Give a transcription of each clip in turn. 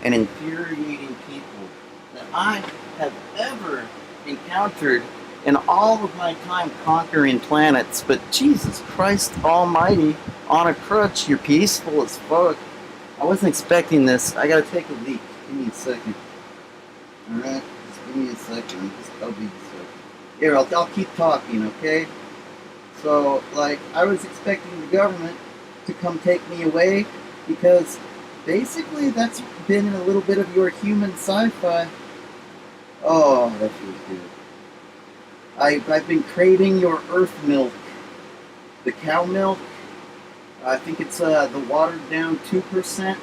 and infuriating people that I have ever encountered in all of my time conquering planets. But Jesus Christ Almighty, on a crutch, you're peaceful as fuck. I wasn't expecting this. I gotta take a leak. Give me a second. Alright, just give me a second. I'll be a second. Here, I'll keep talking, okay? So, like, I was expecting the government to come take me away because basically that's been a little bit of your human sci-fi. Oh, that feels good. I've been craving your earth milk. The cow milk. I think it's the watered down 2%.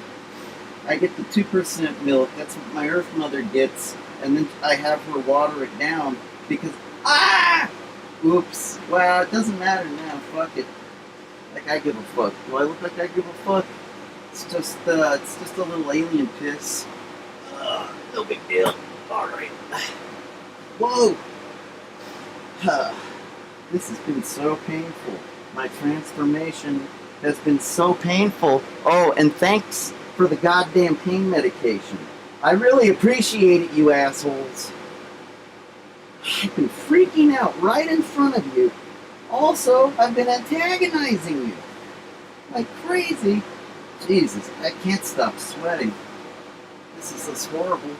I get the 2% milk. That's what my earth mother gets. And then I have her water it down because... Ah! Oops. Well, it doesn't matter now. Fuck it. Like I give a fuck. Do I look like I give a fuck? It's just a little alien piss. No big deal. Alright. Whoa! This has been so painful. My transformation has been so painful. Oh, and thanks for the goddamn pain medication. I really appreciate it, you assholes. I've been freaking out right in front of you. Also, I've been antagonizing you. Like crazy. Jesus, I can't stop sweating. This is just horrible.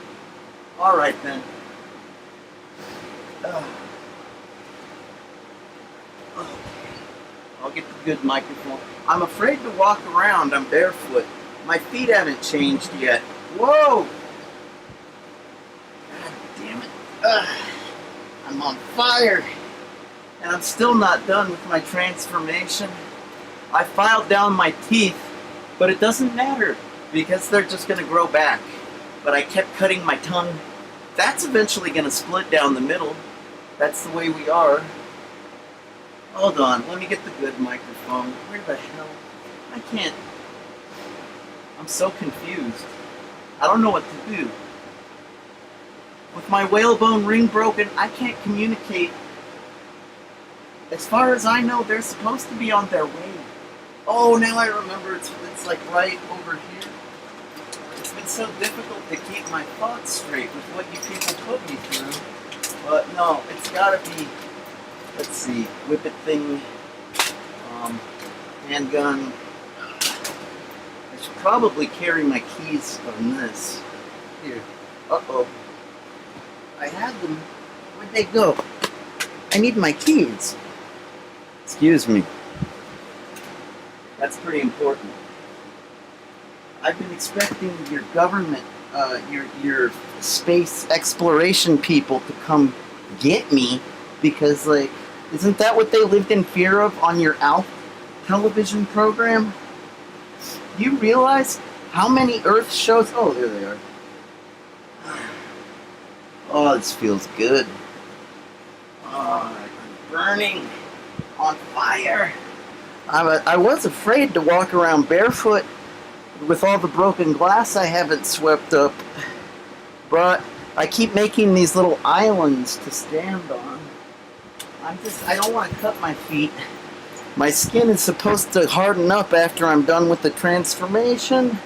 Alright then. Okay. I'll get the good microphone. I'm afraid to walk around. I'm barefoot. My feet haven't changed yet. Whoa! God damn it. I'm on fire. And I'm still not done with my transformation. I filed down my teeth, but it doesn't matter because they're just going to grow back. But I kept cutting my tongue. That's eventually going to split down the middle. That's the way we are. Hold on, let me get the good microphone. Where the hell? I can't. I'm so confused. I don't know what to do. With my whalebone ring broken, I can't communicate. As far as I know, they're supposed to be on their way. Oh, now I remember it's like right over here. It's been so difficult to keep my thoughts straight with what you people put me through. But no, it's gotta be, let's see, whippet thing, handgun. I should probably carry my keys on this. Here. Uh-oh. I had them. Where'd they go? I need my keys. Excuse me. That's pretty important. I've been expecting your government, your space exploration people to come get me because, like, isn't that what they lived in fear of on your ALF television program? Do you realize how many Earth shows? Oh, there they are. Oh, this feels good. Oh, I'm burning on fire. I was afraid to walk around barefoot with all the broken glass I haven't swept up. But I keep making these little islands to stand on. I don't want to cut my feet. My skin is supposed to harden up after I'm done with the transformation.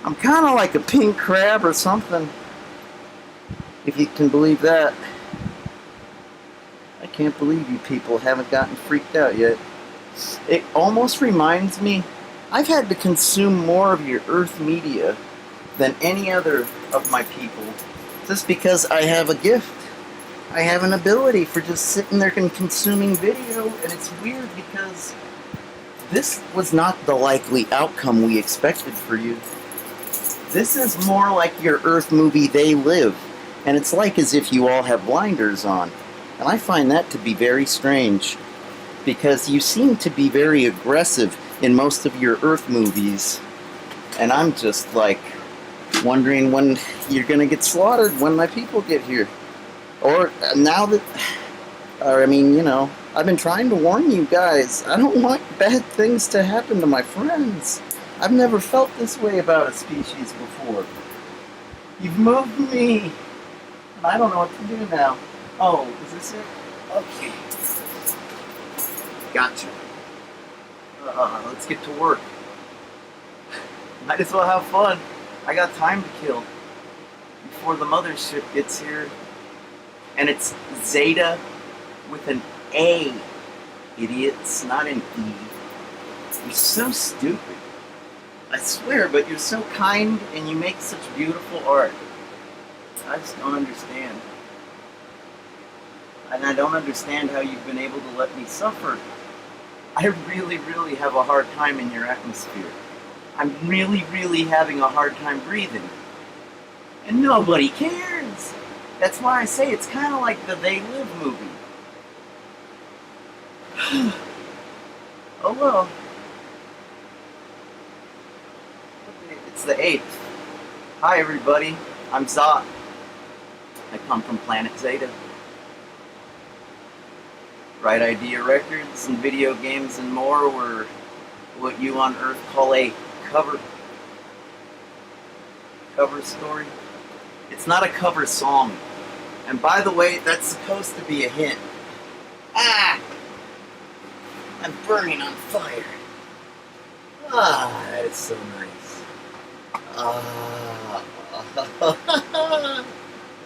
I'm kind of like a pink crab or something. If you can believe that. I can't believe you people haven't gotten freaked out yet. It almost reminds me, I've had to consume more of your Earth media than any other of my people. Just because I have a gift. I have an ability for just sitting there and consuming video, and it's weird because this was not the likely outcome we expected for you. This is more like your Earth movie They Live, and it's like as if you all have blinders on. And I find that to be very strange, because you seem to be very aggressive in most of your Earth movies, and I'm just like wondering when you're gonna get slaughtered when my people get here. Or now that, I mean, you know, I've been trying to warn you guys. I don't want bad things to happen to my friends. I've never felt this way about a species before. You've moved me. I don't know what to do now. Oh, is this it? Okay. Gotcha. Let's get to work. Might as well have fun. I got time to kill before the mothership gets here. And it's Zeta with an A. Idiots, not an E. You're so stupid. I swear, but you're so kind and you make such beautiful art. I just don't understand. And I don't understand how you've been able to let me suffer. I really, really have a hard time in your atmosphere. I'm really, really having a hard time breathing. And nobody cares. That's why I say it's kind of like the They Live movie. Oh well. It's the 8th. Hi everybody, I'm Zot. I come from Planet Zeta. Right Idea Records and video games and more were what you on Earth call a cover story. It's not a cover song. And by the way, that's supposed to be a hint. Ah! I'm burning on fire. Ah, that is so nice. Ah.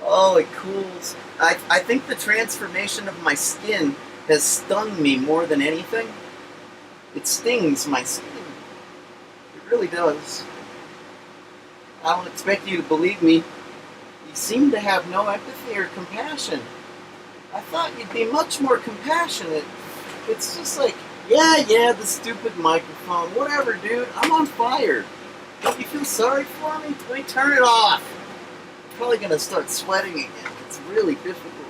Oh, it cools. I think the transformation of my skin has stung me more than anything. It stings my skin. It really does. I don't expect you to believe me. You seem to have no empathy or compassion. I thought you'd be much more compassionate. It's just like, yeah, the stupid microphone. Whatever, dude. I'm on fire. Don't you feel sorry for me? Let me turn it off. I'm probably going to start sweating again. It's really difficult.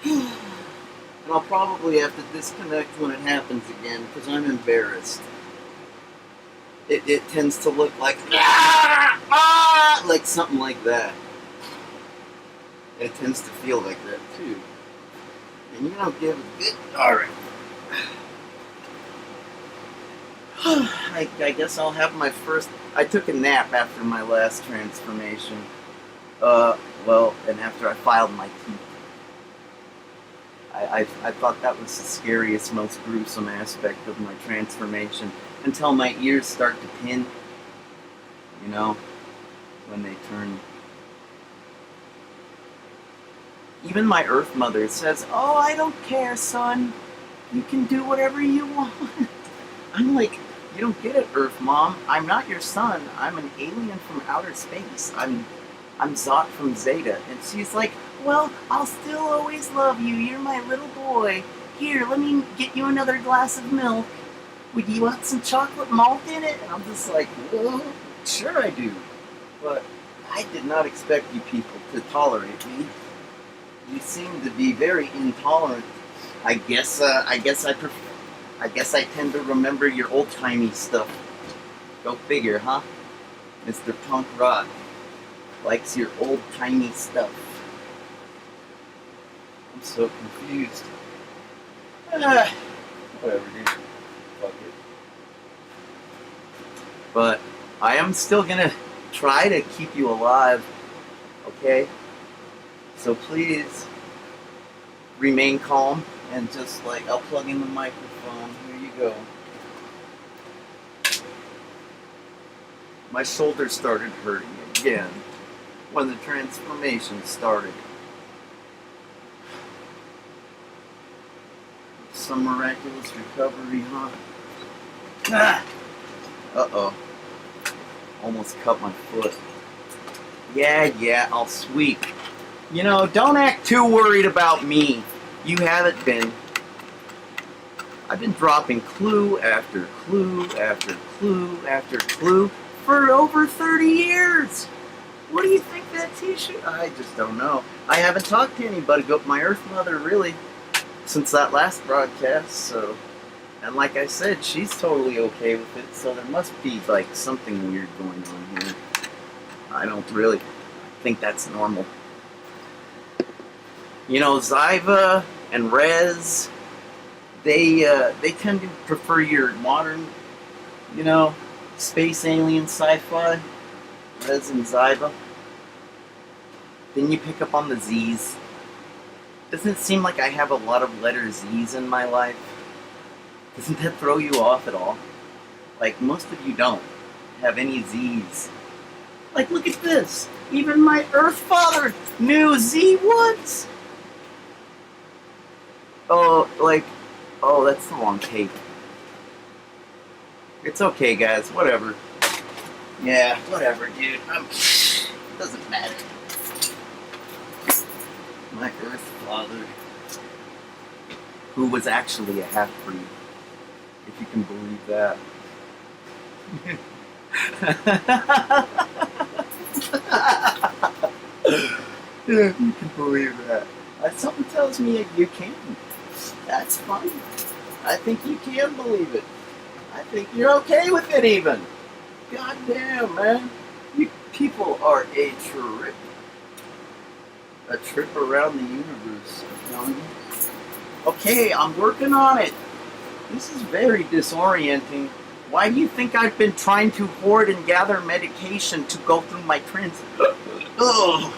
And I'll probably have to disconnect when it happens again because I'm embarrassed. It tends to look like something like that. It tends to feel like that too. And you don't give a bit. Alright. I guess I'll have my first. I took a nap after my last transformation. And after I filed my teeth. I thought that was the scariest, most gruesome aspect of my transformation until my ears start to pin. You know, when they turn. Even my Earth Mother says, "Oh, I don't care, son. You can do whatever you want." I'm like, you don't get it, Earth Mom. I'm not your son. I'm an alien from outer space. I'm Zot from Zeta. And she's like, well, I'll still always love you. You're my little boy. Here, let me get you another glass of milk. Would you want some chocolate malt in it? And I'm just like, well, sure I do. But I did not expect you people to tolerate me. You seem to be very intolerant. I guess I tend to remember your old-timey stuff. Go figure, huh? Mr. Punk Rock likes your old-timey stuff. I'm so confused. Whatever, dude. Fuck it. But I am still gonna try to keep you alive, okay? So please remain calm and just like, I'll plug in the microphone. Here you go. My shoulder started hurting again when the transformation started. Some miraculous recovery, huh? Ah! Uh-oh. Almost cut my foot. Yeah, I'll sweep. You know, don't act too worried about me. You haven't been. I've been dropping clue after clue after clue after clue for over 30 years. What do you think that t-shirt? I just don't know. I haven't talked to anybody but my Earth Mother, really, since that last broadcast, so. And like I said, she's totally okay with it, so there must be, like, something weird going on here. I don't really think that's normal. You know, Zyva and Rez, they tend to prefer your modern, you know, space alien sci-fi. Rez and Zyva. Then you pick up on the Z's. Doesn't it seem like I have a lot of letter Z's in my life? Doesn't that throw you off at all? Like, most of you don't have any Z's Like, look at this. Even my Earth Father knew Z once. Oh, like, oh, that's the wrong tape. It's okay, guys. Whatever. Yeah, whatever, dude. Doesn't matter. My Earth Father, who was actually a half-breed, if you can believe that. Yeah, if you can believe that. Something tells me you can. That's funny. I think you can believe it. I think you're okay with it even. God damn, man. You people are a trip. A trip around the universe. I'm telling you. Okay, I'm working on it. This is very disorienting. Why do you think I've been trying to hoard and gather medication to go through my transit? Ugh.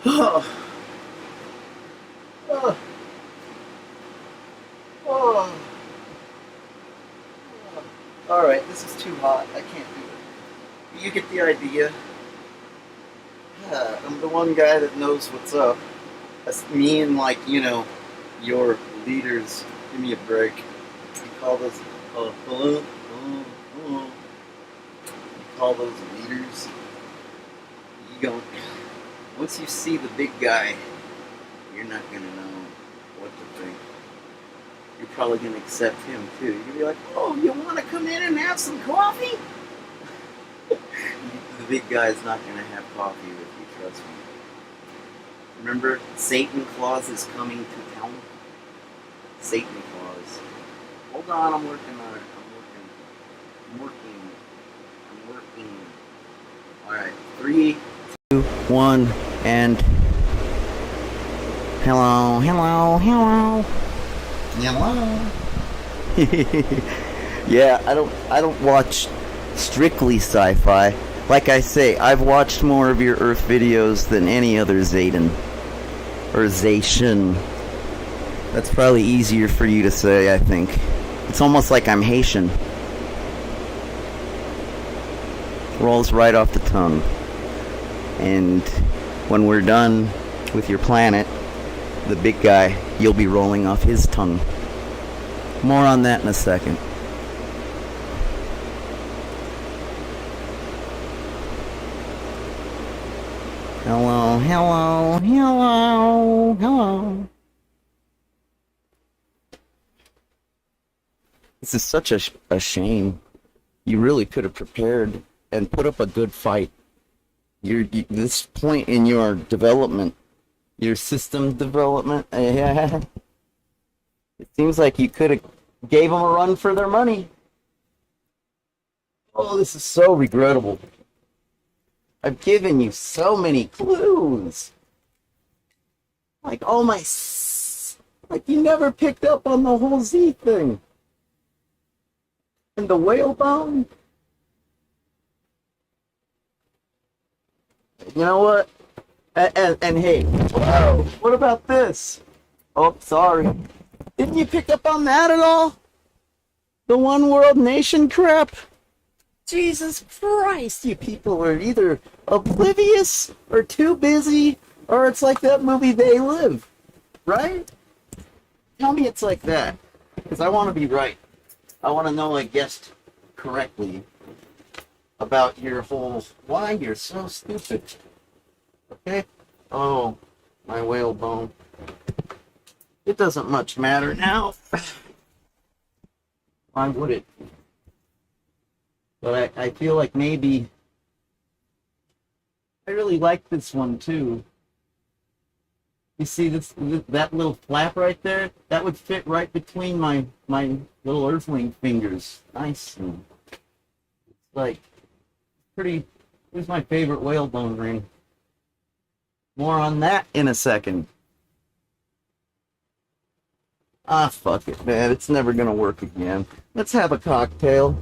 Oh. Oh. Oh. Alright, this is too hot. I can't do it. You get the idea. I'm the one guy that knows what's up. That's me and, like, your leaders. Give me a break. You call those, hello? Hello? You call those leaders. You don't, once you see the big guy, you're not going to know what to think. You're probably going to accept him too. You're going to be like, oh, you want to come in and have some coffee? The big guy's not going to have coffee with you, trust me. Remember, Satan Claus is coming to town? Satan Claus. Hold on, I'm working on it. I'm working. Alright, 3, 2, 1, and... Hello. Yeah, I don't watch strictly sci-fi. Like I say, I've watched more of your Earth videos than any other Zayden. Or Zayshin. That's probably easier for you to say, I think. It's almost like I'm Haitian. Rolls right off the tongue. And when we're done with your planet, the big guy, you'll be rolling off his tongue. More on that in a second. Hello. This is such a shame. You really could have prepared and put up a good fight. This point in your development, your system development, it seems like you could have gave them a run for their money. Oh, this is so regrettable. I've given you so many clues. Like, oh my... Like, you never picked up on the whole Z thing. And the whale bone? You know what? And hey, whoa, what about this? Oh, sorry. Didn't you pick up on that at all? The one world nation crap? Jesus Christ, you people are either oblivious or too busy, or it's like that movie They Live, right? Tell me it's like that, because I want to be right. I want to know I guessed correctly about your whole, why you're so stupid. Okay? Oh, my whale bone. It doesn't much matter now. Why would it? But I feel like maybe I really like this one too. You see that little flap right there? That would fit right between my little earthling fingers. Nice. It's like pretty. Here's my favorite whalebone ring. More on that in a second. Ah, fuck it, man. It's never gonna work again. Let's have a cocktail.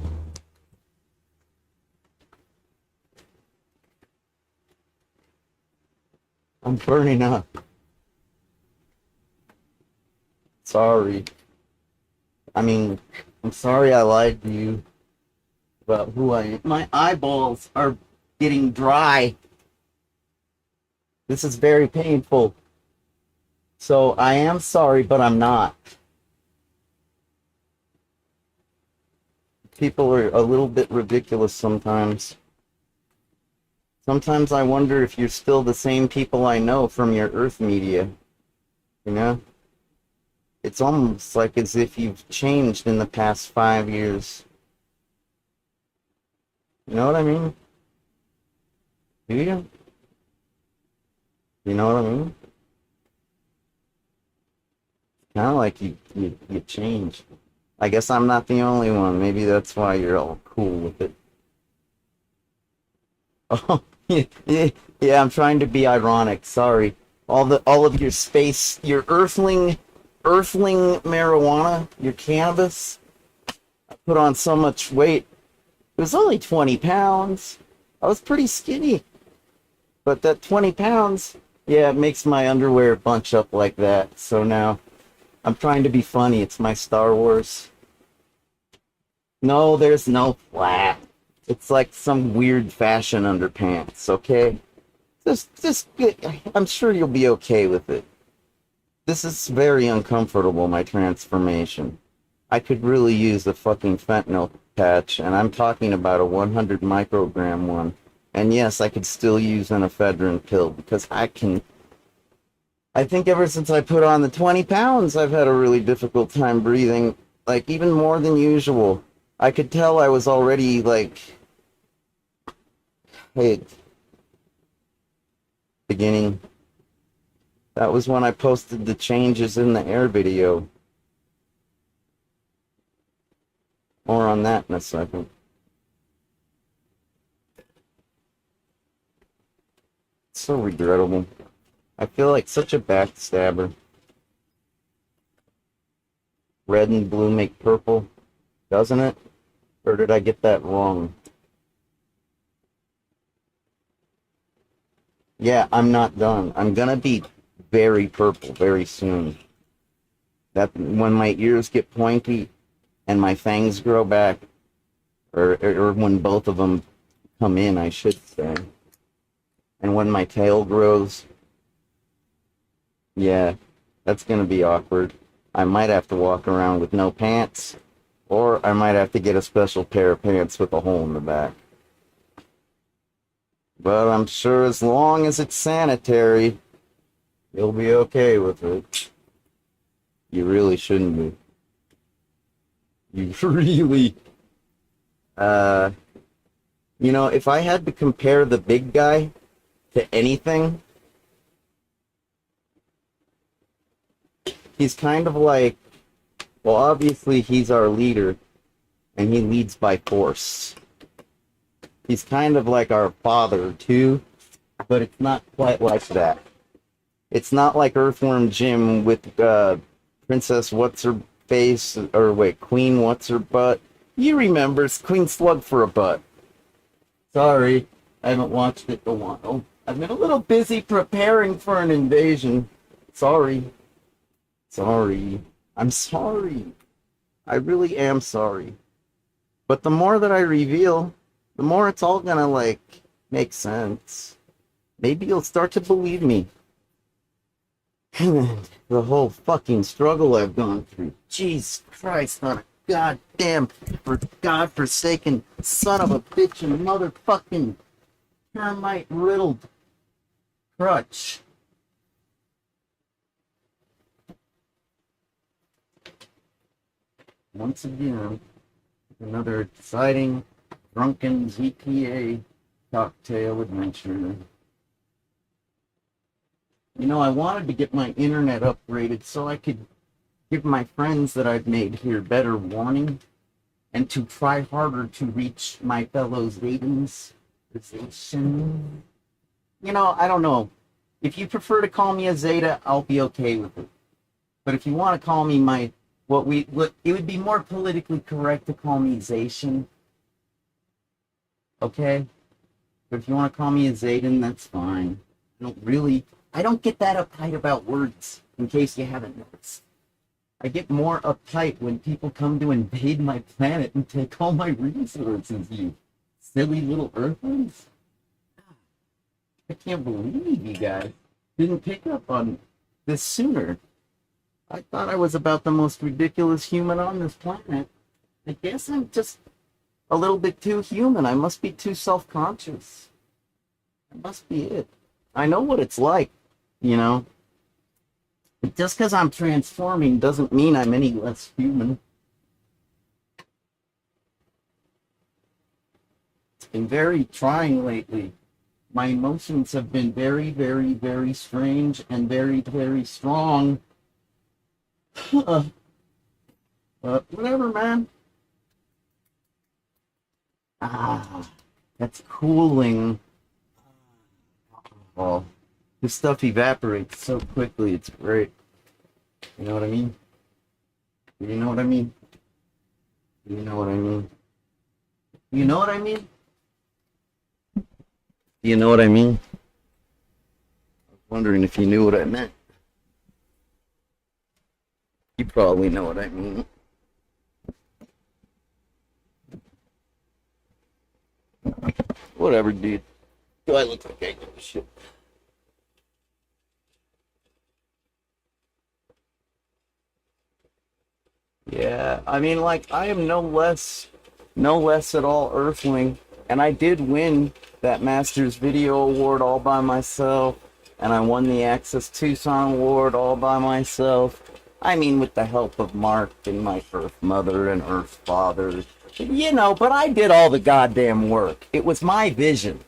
I'm burning up. Sorry. I mean, I'm sorry I lied to you. about who I am. My eyeballs are getting dry. This is very painful. So I am sorry, but I'm not. People are a little bit ridiculous sometimes. Sometimes I wonder if you're still the same people I know from your Earth media. You know? It's almost like as if you've changed in the past 5 years. You know what I mean? Do you? You know what I mean? Kind of like you change. I guess I'm not the only one. Maybe that's why you're all cool with it. Oh, yeah, I'm trying to be ironic. Sorry. All of your space, your earthling marijuana, your cannabis. I put on so much weight. It was only 20 pounds. I was pretty skinny. But that 20 pounds, yeah, it makes my underwear bunch up like that. So now I'm trying to be funny. It's my Star Wars. No, there's no flat. It's like some weird fashion underpants, okay? Just, I'm sure you'll be okay with it. This is very uncomfortable, my transformation. I could really use a fucking fentanyl patch, and I'm talking about a 100 microgram one. And yes, I could still use an ephedrine pill, because I think ever since I put on the 20 pounds, I've had a really difficult time breathing, like even more than usual. I could tell I was already like, hey, beginning. That was when I posted the changes in the air video. More on that in a second. It's so regrettable. I feel like such a backstabber. Red and blue make purple, doesn't it? Or did I get that wrong? Yeah, I'm not done. I'm gonna be very purple very soon. That when my ears get pointy and my fangs grow back, or when both of them come in, I should say. And when my tail grows, yeah, that's gonna be awkward. I might have to walk around with no pants, or I might have to get a special pair of pants with a hole in the back. But I'm sure as long as it's sanitary, you'll be okay with it. You really shouldn't be. You really... You know, if I had to compare the big guy to anything, he's kind of like... Well, obviously he's our leader, and he leads by force. He's kind of like our father, too, but it's not quite like that. It's not like Earthworm Jim with Princess What's-Her-Face, or wait, Queen What's-Her-Butt. You remember, it's Queen Slug for a Butt. Sorry, I haven't watched it in a while. I've been a little busy preparing for an invasion. Sorry. Sorry. I'm sorry. I really am sorry. But the more that I reveal, the more it's all gonna, like, make sense. Maybe you'll start to believe me. And the whole fucking struggle I've gone through. Jesus Christ, on a goddamn, godforsaken son of a bitch and motherfucking termite-riddled crutch. Once again, another exciting drunken GTA cocktail adventure. You know, I wanted to get my internet upgraded so I could give my friends that I've made here better warning and to try harder to reach my fellow Zadans. You know, I don't know. If you prefer to call me a Zeta, I'll be okay with it. But if you want to call me my, it would be more politically correct to call me Zation. Okay? But if you want to call me a Zayden, that's fine. I don't get that uptight about words, in case you haven't noticed. I get more uptight when people come to invade my planet and take all my resources, you silly little Earthlings. I can't believe you guys didn't pick up on this sooner. I thought I was about the most ridiculous human on this planet. I guess I'm just a little bit too human. I must be too self-conscious. That must be it. I know what it's like, you know. Just because I'm transforming doesn't mean I'm any less human. It's been very trying lately. My emotions have been very, very, very strange and very, very strong. But whatever, man. Ah, that's cooling. Oh, this stuff evaporates so quickly. It's great. You know what I mean? You know what I mean? You know what I mean? You know what I mean? You know what I mean? I was wondering if you knew what I meant. You probably know what I mean. Whatever, dude. Do I look like I give a shit? Yeah, I mean, like, I am no less at all Earthling, and I did win that Masters Video Award all by myself, and I won the Access Tucson Award all by myself. I mean, with the help of Mark and my Earth Mother and Earth Father, you know, but I did all the goddamn work. It was my vision.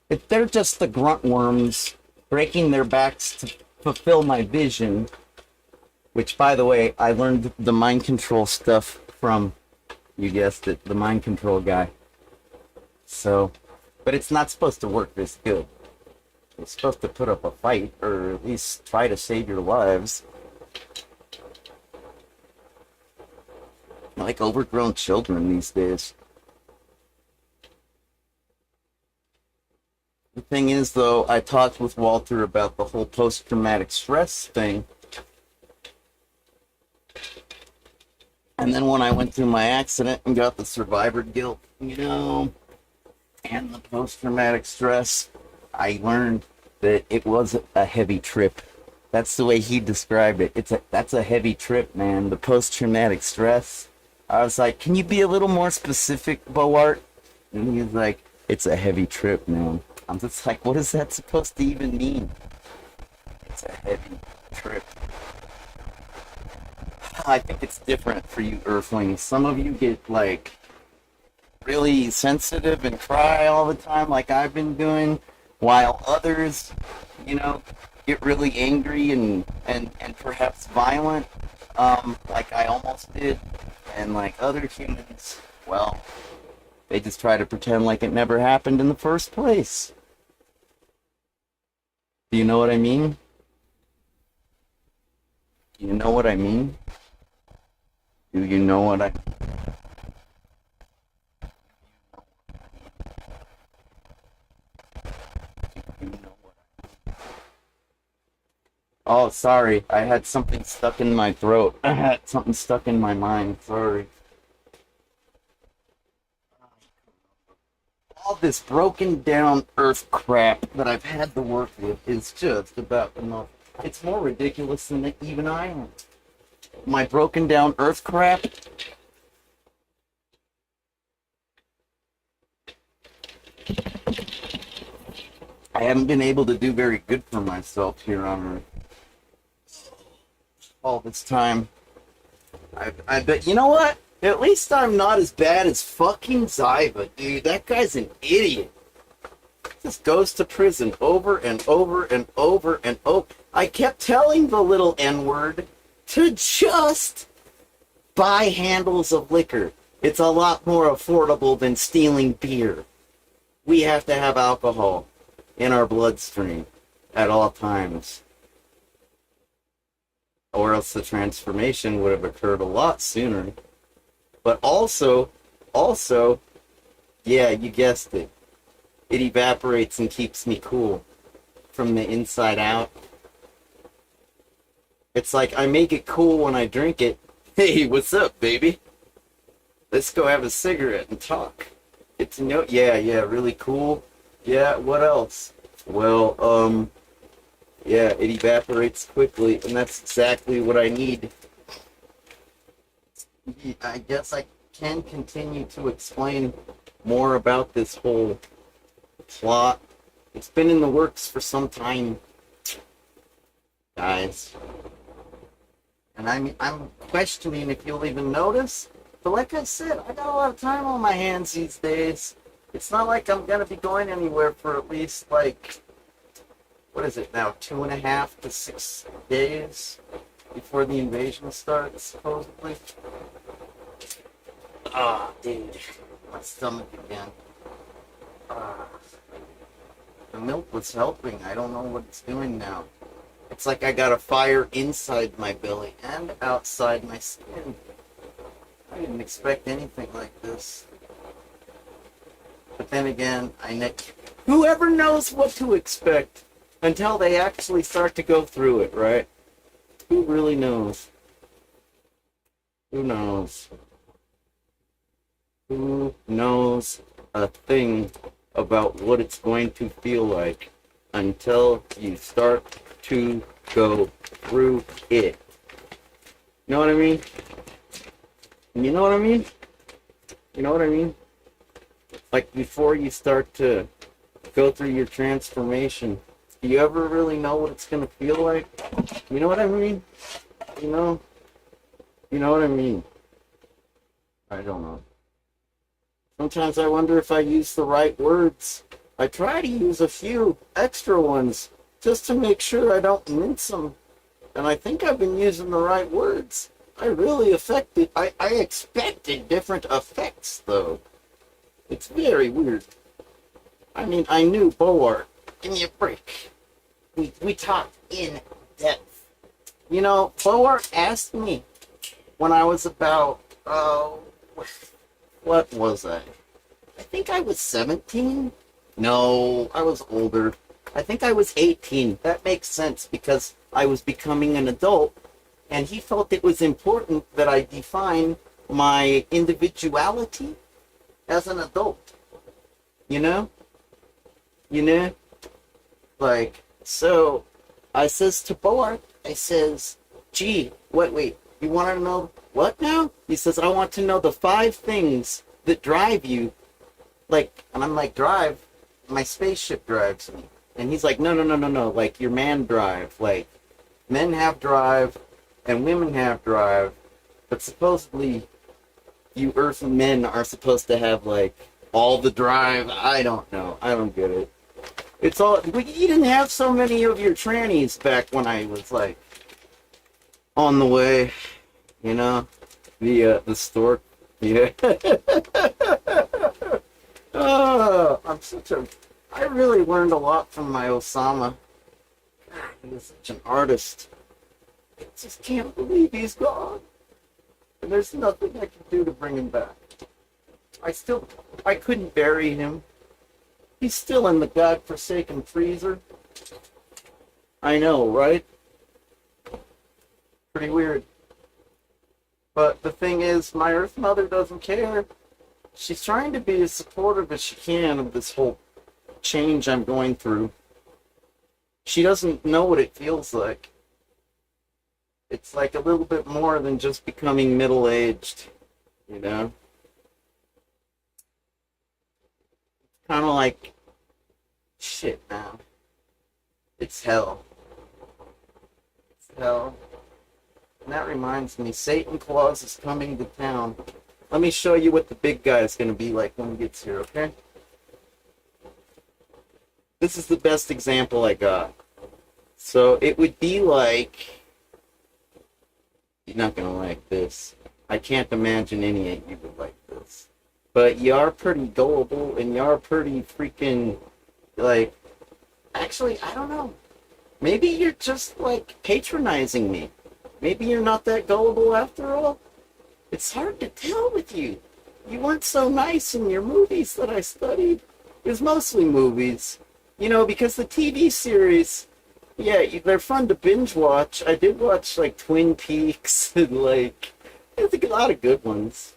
If they're just the grunt worms breaking their backs to fulfill my vision, which, by the way, I learned the mind control stuff from, you guessed it, the mind control guy. So, but it's not supposed to work this good. It's supposed to put up a fight, or at least try to save your lives. Like overgrown children these days. The thing is, though, I talked with Walter about the whole post-traumatic stress thing. And then when I went through my accident and got the survivor guilt, you know, and the post-traumatic stress, I learned that it was a heavy trip. That's the way he described it. That's a heavy trip, man. The post-traumatic stress. I was like, can you be a little more specific, Boart? And he was like, it's a heavy trip, man. I'm just like, what is that supposed to even mean? It's a heavy trip. I think it's different for you Earthlings. Some of you get like really sensitive and cry all the time, like I've been doing, while others, you know, get really angry and perhaps violent, like I almost did. And like other humans, well, they just try to pretend like it never happened in the first place. Do you know what I mean? Do you know what I mean? Do you know what I you know what Oh, sorry. I had something stuck in my throat. I had something stuck in my mind. Sorry. All this broken down earth crap that I've had to work with is just about enough. It's more ridiculous than even I am. My broken down earth crap. I haven't been able to do very good for myself here on Earth all this time. I bet, you know what? At least I'm not as bad as fucking Zyva, dude. That guy's an idiot. Just goes to prison over and over and over and over. I kept telling the little N-word to just buy handles of liquor. It's a lot more affordable than stealing beer. We have to have alcohol in our bloodstream at all times. Or else the transformation would have occurred a lot sooner. But also, yeah, you guessed it. It evaporates and keeps me cool from the inside out. It's like I make it cool when I drink it. Hey, what's up, baby? Let's go have a cigarette and talk. Get to know. Yeah, yeah, really cool. Yeah, what else? Well, yeah, it evaporates quickly, and that's exactly what I need. I guess I can continue to explain more about this whole plot. It's been in the works for some time, guys. And I'm questioning if you'll even notice. But like I said, I got a lot of time on my hands these days. It's not like I'm gonna be going anywhere for at least like, what is it now, 2.5 to 6 days before the invasion starts, supposedly. Ah, dude, my stomach again. Ah, the milk was helping. I don't know what it's doing now. It's like I got a fire inside my belly and outside my skin. I didn't expect anything like this. But then again, whoever knows what to expect until they actually start to go through it, right? Who really knows? Who knows? Who knows a thing about what it's going to feel like until you start to go through it? You know what I mean? You know what I mean? You know what I mean? Like before you start to go through your transformation, do you ever really know what it's going to feel like? You know what I mean? You know? You know what I mean? I don't know. Sometimes I wonder if I use the right words. I try to use a few extra ones just to make sure I don't mince them. And I think I've been using the right words. I really I expected different effects, though. It's very weird. I mean, I knew Boart. Give me a break. We talked in depth. You know, Boart asked me when I was about, what was I? I think I was 17? No, I was older. I think I was 18. That makes sense because I was becoming an adult, and he felt it was important that I define my individuality as an adult. You know? You know? Like, so I says to Boart, I says, gee, wait, you want to know what now? He says, I want to know the 5 things that drive you. Like, and I'm like, drive? My spaceship drives me. And he's like, no, like your man drive. Like, men have drive and women have drive, but supposedly you Earth men are supposed to have, like, all the drive. I don't know. I don't get it. It's all, you didn't have so many of your trannies back when I was, like, on the way, you know, the stork, yeah. Oh, I really learned a lot from my Osama. God, he was such an artist. I just can't believe he's gone. And there's nothing I can do to bring him back. I couldn't bury him. He's still in the godforsaken freezer. I know, right? Pretty weird. But the thing is, my Earth Mother doesn't care. She's trying to be as supportive as she can of this whole change I'm going through. She doesn't know what it feels like. It's like a little bit more than just becoming middle-aged, you know? Kind of like, shit, man. It's hell. It's hell. And that reminds me, Satan Claus is coming to town. Let me show you what the big guy is going to be like when he gets here, okay? This is the best example I got. So it would be like... You're not going to like this. I can't imagine any of you would like this. But you are pretty gullible, and you are pretty freaking, like... Actually, I don't know. Maybe you're just, like, patronizing me. Maybe you're not that gullible after all. It's hard to tell with you. You weren't so nice in your movies that I studied. It was mostly movies. You know, because the TV series, Yeah, they're fun to binge watch. I did watch like Twin Peaks and like I think a lot of good ones.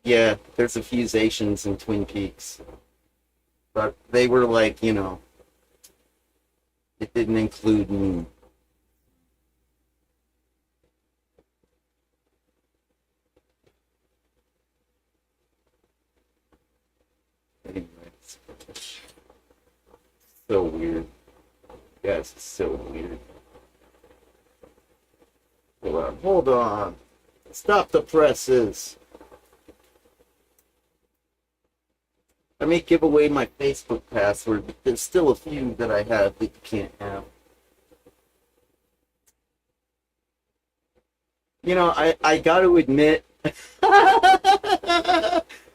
Yeah, there's accusations in Twin Peaks, but they were like, it didn't include me. Anyways, so weird. Guys, it's so weird. Hold on, hold on. Stop the presses. Let me give away my Facebook password, but there's still a few that I have that you can't have. I got to admit.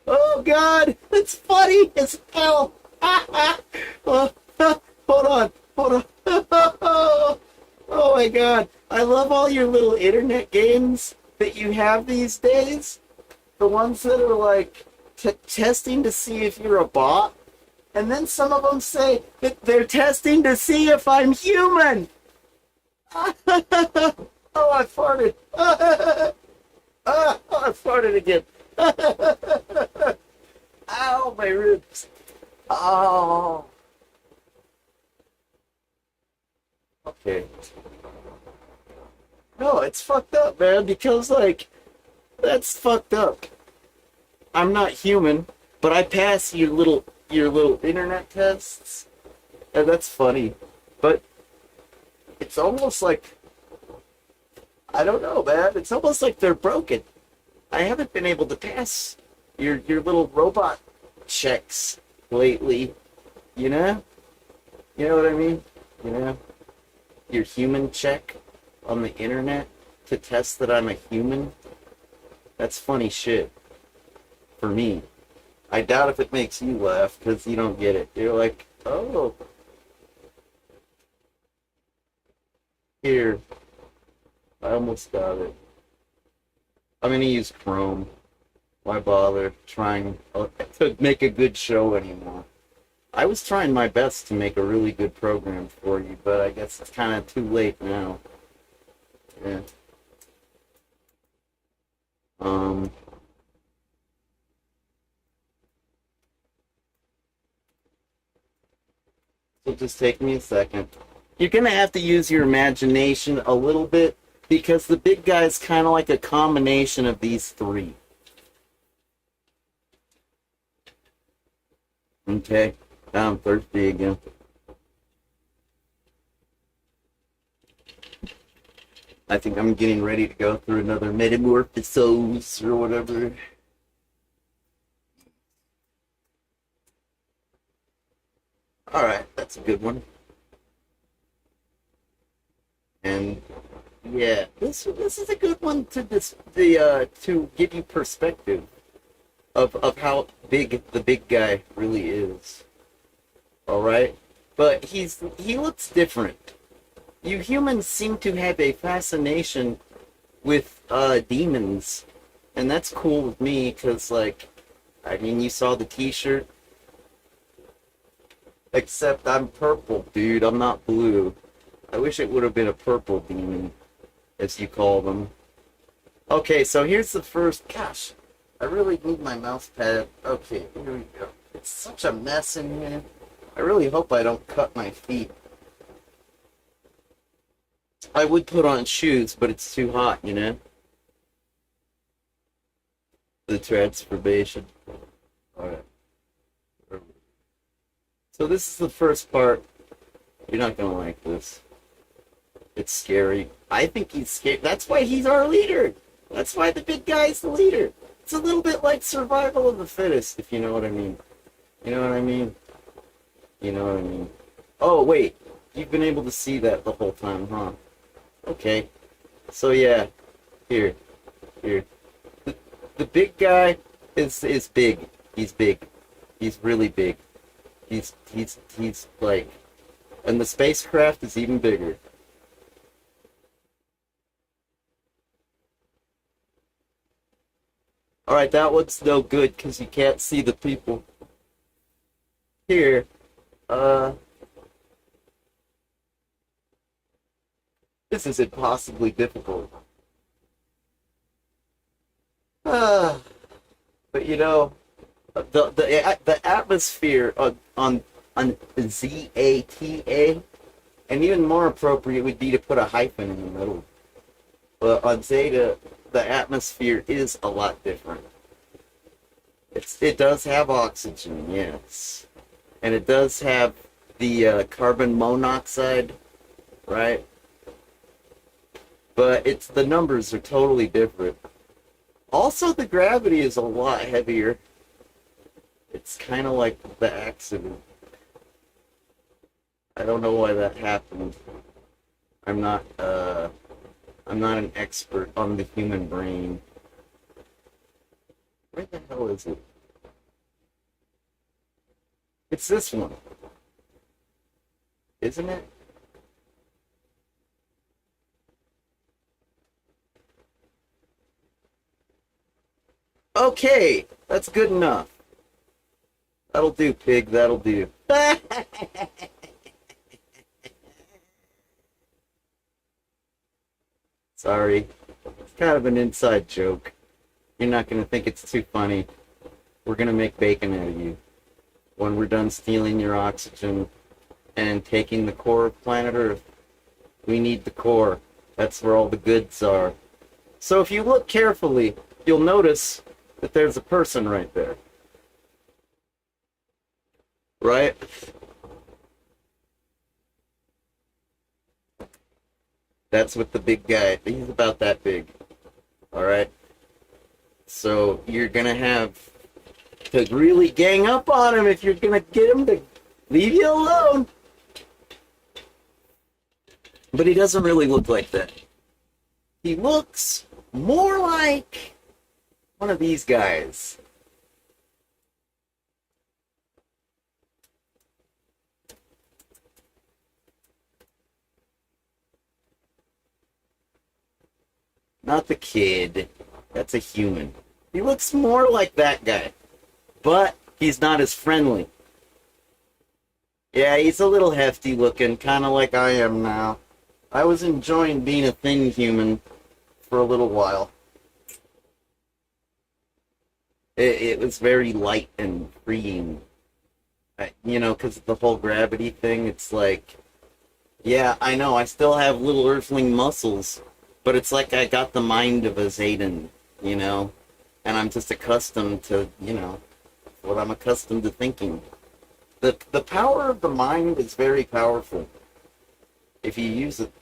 Oh God, it's funny as hell. Oh, hold on, hold on. Oh my God, I love all your little internet games that you have these days. The ones that are like testing to see if you're a bot, and then some of them say that they're testing to see if I'm human. Oh, I farted. Oh, I farted again. Ow, my ribs. Oh. Okay. No, it's fucked up, man, because, like, that's fucked up. I'm not human, but I pass your little internet tests, and that's funny. But it's almost like I don't know, man. It's almost like they're broken. I haven't been able to pass your little robot checks lately. You know? You know what I mean? You know? Your human check on the internet to test that I'm a human. That's funny shit for me. I doubt if it makes you laugh because you don't get it. You're like, oh, here. I almost got it. I'm gonna use Chrome. Why bother trying to make a good show anymore? I was trying my best to make a really good program for you, but I guess it's kind of too late now. Yeah. Um. So just take me a second. You're gonna have to use your imagination a little bit because the big guy is kind of like a combination of these three. Okay. I'm thirsty again. I think I'm getting ready to go through another metamorphosis or whatever. All right, that's a good one. And yeah, this is a good one to to give you perspective of how big the big guy really is. All right, but he looks different. You humans seem to have a fascination with demons, and that's cool with me because like, I mean, you saw the T-shirt. Except I'm purple, dude. I'm not blue. I wish it would have been a purple demon, as you call them. Okay, so here's the first. Gosh, I really need my mouse pad. Okay, here we go. It's such a mess in here. I really hope I don't cut my feet. I would put on shoes, but it's too hot, you know? The transformation. Alright. So this is the first part. You're not gonna like this. It's scary. I think he's scary. That's why he's our leader. That's why the big guy's the leader. It's a little bit like survival of the fittest, if you know what I mean. You know what I mean? You know what I mean? Oh, wait. You've been able to see that the whole time, huh? Okay. So yeah. Here. Here. The big guy is big. He's big. He's really big. He's like, and the spacecraft is even bigger. All right, that one's no good because you can't see the people here. this is impossibly difficult. Uh, but you know, the atmosphere on Zata, and even more appropriate would be to put a hyphen in the middle. But on Zeta, the atmosphere is a lot different. It does have oxygen, yes, and it does have the carbon monoxide, right? But it's the numbers are totally different. Also, the gravity is a lot heavier. It's kind of like the accident. I don't know why that happened. I'm not I'm not an expert on the human brain. Where the hell is it? It's this one, isn't it? Okay, that's good enough. That'll do, pig. That'll do. Sorry. It's kind of an inside joke. You're not going to think it's too funny. We're going to make bacon out of you. When we're done stealing your oxygen and taking the core of planet Earth, we need the core. That's where all the goods are. So if you look carefully, you'll notice that there's a person right there. Right? That's what the big guy, he's about that big. Alright? So you're gonna have to really gang up on him if you're gonna get him to leave you alone. But he doesn't really look like that. He looks more like one of these guys. Not the kid. That's a human. He looks more like that guy. But he's not as friendly. Yeah, he's a little hefty looking, kind of like I am now. I was enjoying being a thin human for a little while. It was very light and freeing. You know, because of the whole gravity thing, it's like, yeah, I know, I still have little earthling muscles, but it's like I got the mind of a Zayden, you know? And I'm just accustomed to, you know, what I'm accustomed to thinking. The power of the mind is very powerful if you use it.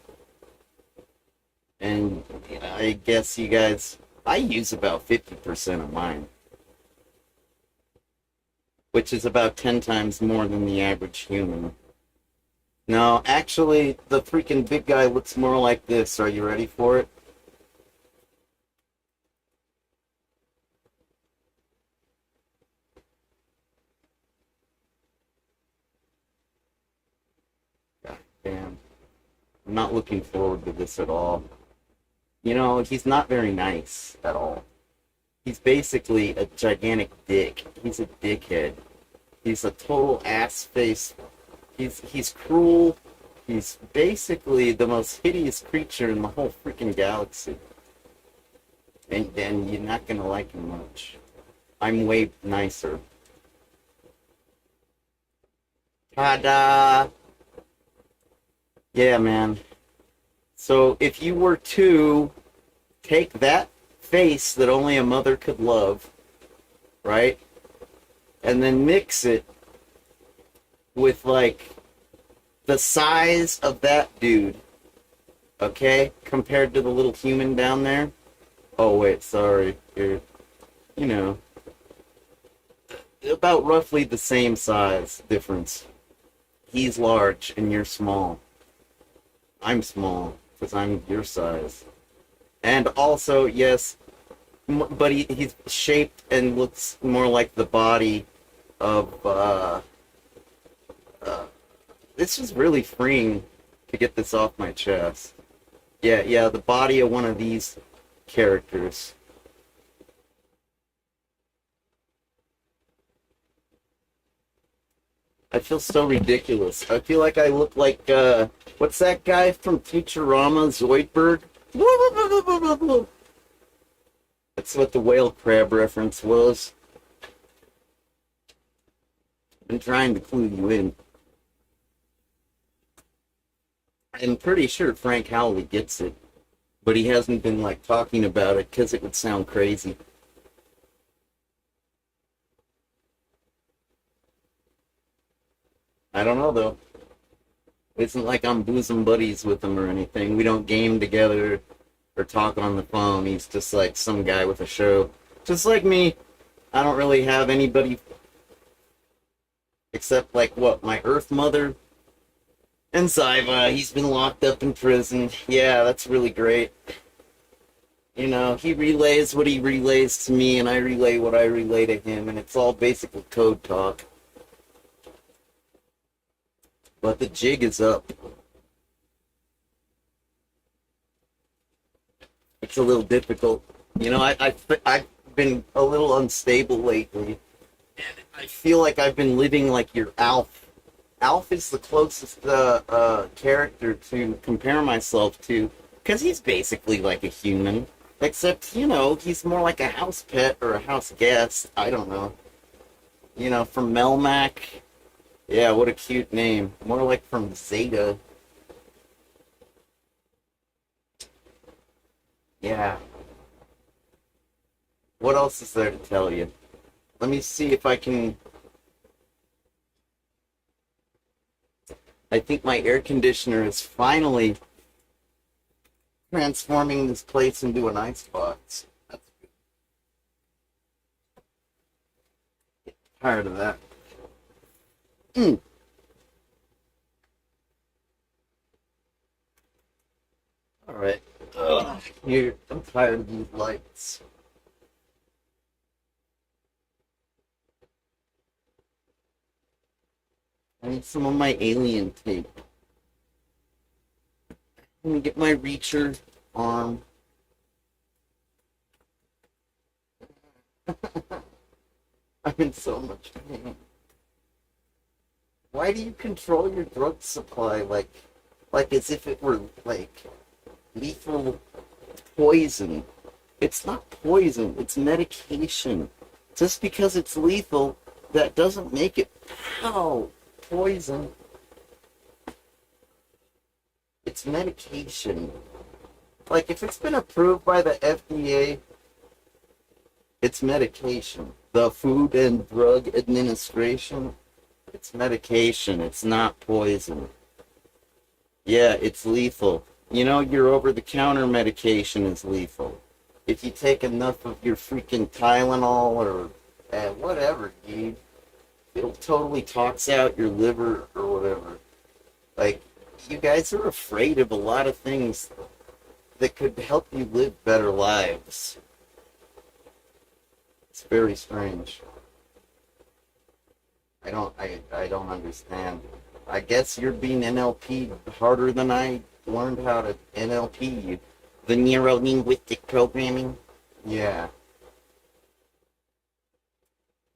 And you know, I guess you guys, I use about 50% of mine, which is about 10 times more than the average human. No, actually, the freaking big guy looks more like this. Are you ready for it? God damn. I'm not looking forward to this at all. You know, he's not very nice at all. He's basically a gigantic dick. He's a dickhead. He's a total ass face. He's cruel. He's basically the most hideous creature in the whole freaking galaxy. And you're not gonna like him much. I'm way nicer. Ta-da! Yeah, man. So if you were to take that face that only a mother could love, right? And then mix it with like the size of that dude, okay? Compared to the little human down there. Oh wait, sorry. You're, you know, about roughly the same size difference. He's large and you're small. I'm small because I'm your size. And also, yes, but he's shaped and looks more like the body of, this is really freeing to get this off my chest. Yeah, the body of one of these characters. I feel so ridiculous. I feel like I look like what's that guy from Futurama, Zoidberg? That's what the whale crab reference was. I'm trying to clue you in. I'm pretty sure Frank Howley gets it, but he hasn't been like talking about it because it would sound crazy. I don't know though. It isn't like I'm bosom buddies with him or anything. We don't game together or talk on the phone. He's just like some guy with a show. Just like me. I don't really have anybody except like what, my Earth Mother and Zyva. He's been locked up in prison. Yeah, that's really great. You know, he relays what he relays to me and I relay what I relay to him, and it's all basically code talk. But the jig is up. It's a little difficult. You know, I've been a little unstable lately. And I feel like I've been living like your Alf. Alf is the closest character to compare myself to, because he's basically like a human. Except, you know, he's more like a house pet or a house guest. I don't know. You know, from Melmac. Yeah, what a cute name. More like from Zeta. Yeah. What else is there to tell you? Let me see if I can... I think my air conditioner is finally transforming this place into an icebox. That's good. Get tired of that. Alright. Here, I'm tired of these lights. I need some of my alien tape. Let me get my reacher arm. I'm in so much pain. Why do you control your drug supply like as if it were like lethal poison? It's not poison, it's medication. Just because it's lethal, that doesn't make it poison. It's medication. Like, if it's been approved by the FDA, it's medication. The Food and Drug Administration, it's medication. It's not poison. Yeah, it's lethal. You know, your over-the-counter medication is lethal. If you take enough of your freaking Tylenol or whatever, dude, it'll totally tox out your liver or whatever. Like, you guys are afraid of a lot of things that could help you live better lives. It's very strange. I don't understand. I guess you're being NLP harder than I learned how to NLP you. The neuro-linguistic programming? Yeah.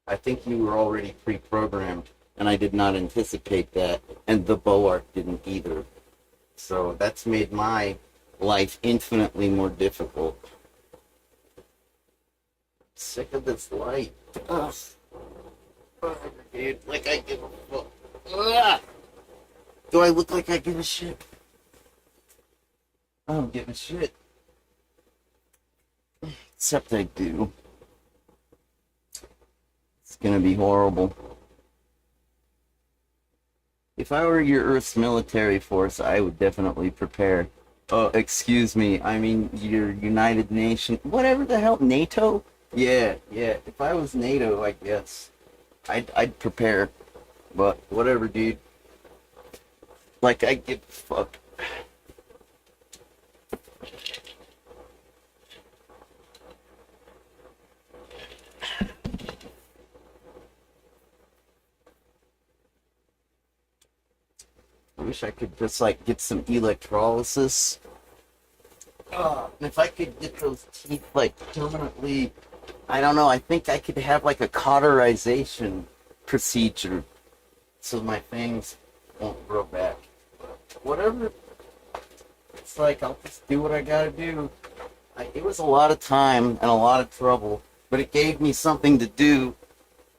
I think you were already pre-programmed, and I did not anticipate that, and the Boark didn't either. So that's made my life infinitely more difficult. Sick of this light. Ugh. Dude, like I give a fuck. Ugh. Do I look like I give a shit? I don't give a shit. Except I do. It's gonna be horrible. If I were your Earth's military force, I would definitely prepare. Oh, excuse me, I mean your United Nations, whatever the hell, NATO? Yeah. If I was NATO, I guess I'd prepare. But whatever, dude. Like, I give a fuck. I wish I could just like get some electrolysis. And if I could get those teeth like permanently, I don't know, I think I could have like a cauterization procedure so my fangs won't grow back. Whatever. It's like, I'll just do what I gotta do. It was a lot of time and a lot of trouble, but it gave me something to do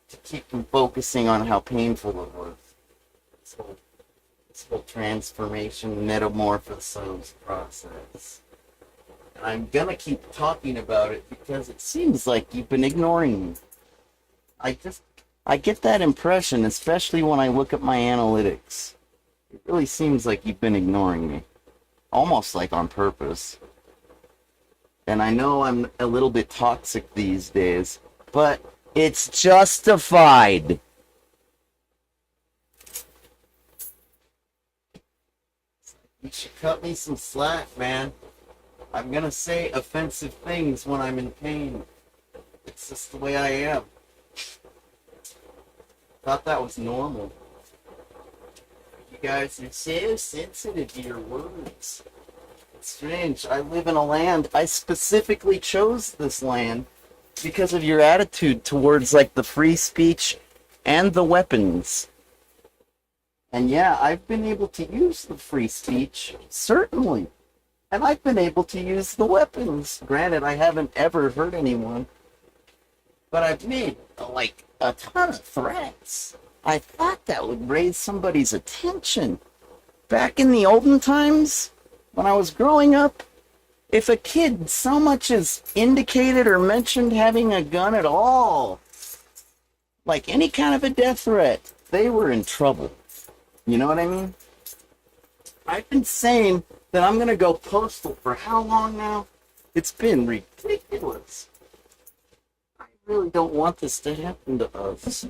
to keep from focusing on how painful it was. This whole transformation, metamorphosis process. And I'm gonna keep talking about it because it seems like you've been ignoring me. I get that impression, especially when I look at my analytics. It really seems like you've been ignoring me. Almost like on purpose. And I know I'm a little bit toxic these days, but it's justified. You should cut me some slack, man. I'm gonna say offensive things when I'm in pain. It's just the way I am. Thought that was normal. You guys are so sensitive to your words. It's strange. I live in a land. I specifically chose this land because of your attitude towards like the free speech and the weapons. And yeah, I've been able to use the free speech, certainly. And I've been able to use the weapons. Granted, I haven't ever hurt anyone. But I've made, like, a ton of threats. I thought that would raise somebody's attention. Back in the olden times, when I was growing up, if a kid so much as indicated or mentioned having a gun at all, like any kind of a death threat, they were in trouble. You know what I mean? I've been saying that I'm gonna go postal for how long now? It's been ridiculous. I really don't want this to happen to us.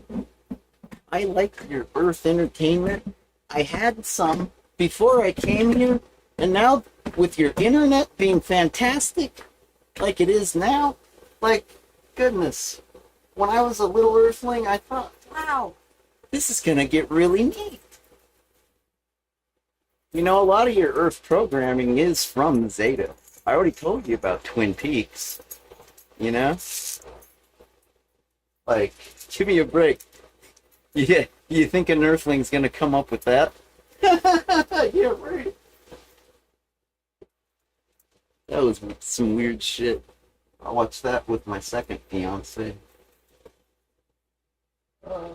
I like your Earth entertainment. I had some before I came here, and now with your internet being fantastic, like it is now, like, goodness. When I was a little Earthling, I thought, wow, this is gonna get really neat. You know, a lot of your Earth programming is from Zeta. I already told you about Twin Peaks. You know? Like, give me a break. Yeah, you think an Earthling's gonna come up with that? Yeah, right. That was some weird shit. I watched that with my second fiance. I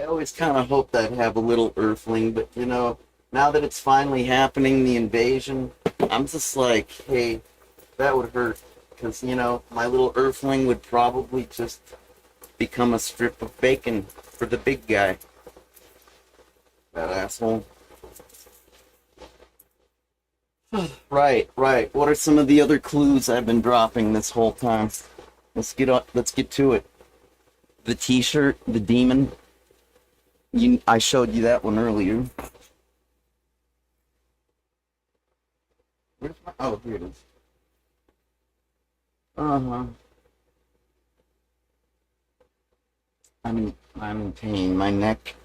always kind of hoped I'd have a little Earthling, but you know, now that it's finally happening, the invasion, I'm just like, hey, that would hurt. Because, you know, my little Earthling would probably just become a strip of bacon for the big guy. That asshole. Right. What are some of the other clues I've been dropping this whole time? Let's get to it. The T-shirt, the demon. I showed you that one earlier. Where's my? Oh, here it is. I'm in pain. My neck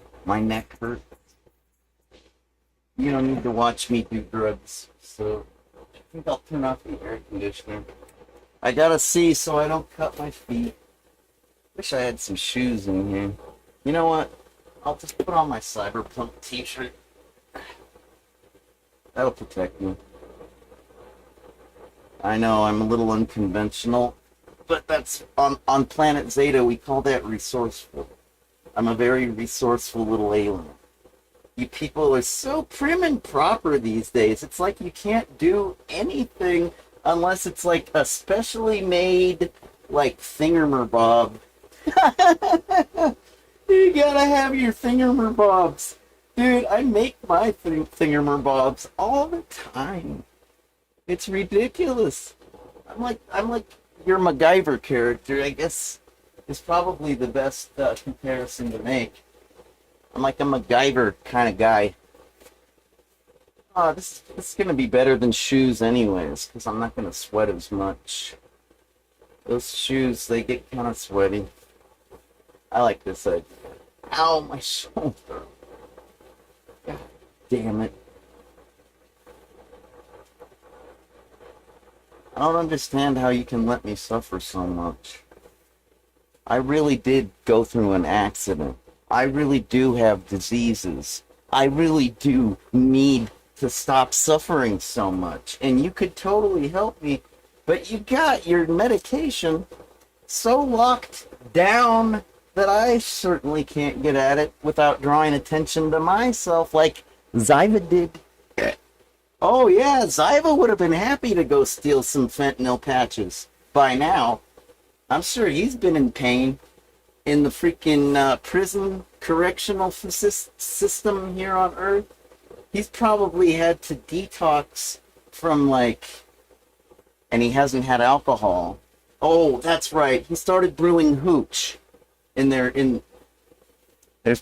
hurts. You don't need to watch me do drugs, so I think I'll turn off the air conditioner. I gotta see so I don't cut my feet. Wish I had some shoes in here. You know what? I'll just put on my Cyberpunk t-shirt. That'll protect me. I know, I'm a little unconventional, but that's, on Planet Zeta, we call that resourceful. I'm a very resourceful little alien. You people are so prim and proper these days. It's like you can't do anything unless it's like a specially made, like, thingammerbob. You gotta have your thingammerbobs. Dude, I make my thingammerbobs all the time. It's ridiculous. I'm like your MacGyver character, I guess, is probably the best comparison to make. I'm like a MacGyver kind of guy. Oh, this is gonna be better than shoes anyways, because I'm not gonna sweat as much. Those shoes, they get kind of sweaty. I like this idea. Ow, my shoulder. God damn it. I don't understand how you can let me suffer so much. I really did go through an accident. I really do have diseases. I really do need to stop suffering so much. And you could totally help me, but you got your medication so locked down that I certainly can't get at it without drawing attention to myself like Zyva did. Oh yeah, Zyva would have been happy to go steal some fentanyl patches by now. I'm sure he's been in pain in the freaking prison correctional system here on Earth. He's probably had to detox from like, and he hasn't had alcohol. Oh, that's right. He started brewing hooch. There's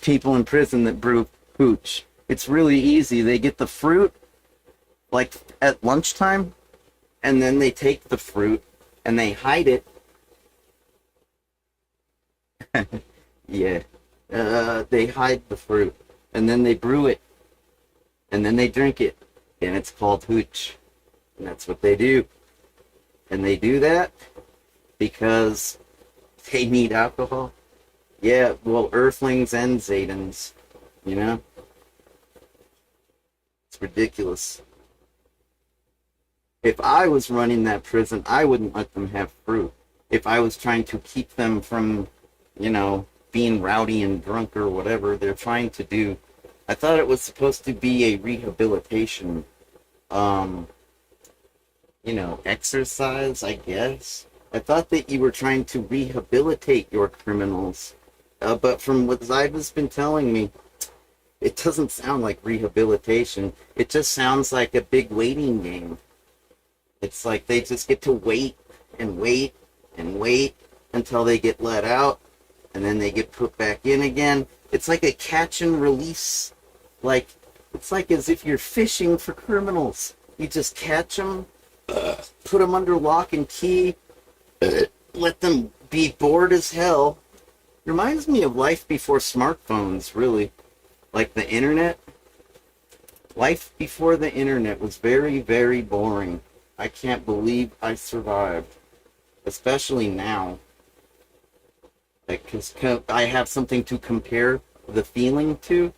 people in prison that brew hooch. It's really easy. They get the fruit like at lunchtime, and then they take the fruit and they hide it. Yeah. They hide the fruit and then they brew it and then they drink it, and it's called hooch. And that's what they do. And they do that because they need alcohol. Yeah, well, Earthlings and Zaytans, you know? It's ridiculous. If I was running that prison, I wouldn't let them have fruit. If I was trying to keep them from, being rowdy and drunk or whatever they're trying to do. I thought it was supposed to be a rehabilitation, exercise, I guess. I thought that you were trying to rehabilitate your criminals. But from what Zyva's been telling me, it doesn't sound like rehabilitation. It just sounds like a big waiting game. It's like they just get to wait and wait and wait until they get let out, and then they get put back in again. It's like a catch and release. It's like as if you're fishing for criminals. You just catch them, put them under lock and key, let them be bored as hell. Reminds me of life before smartphones, really. Like the internet. Life before the internet was very, very boring. I can't believe I survived. Especially now. Because I have something to compare the feeling to.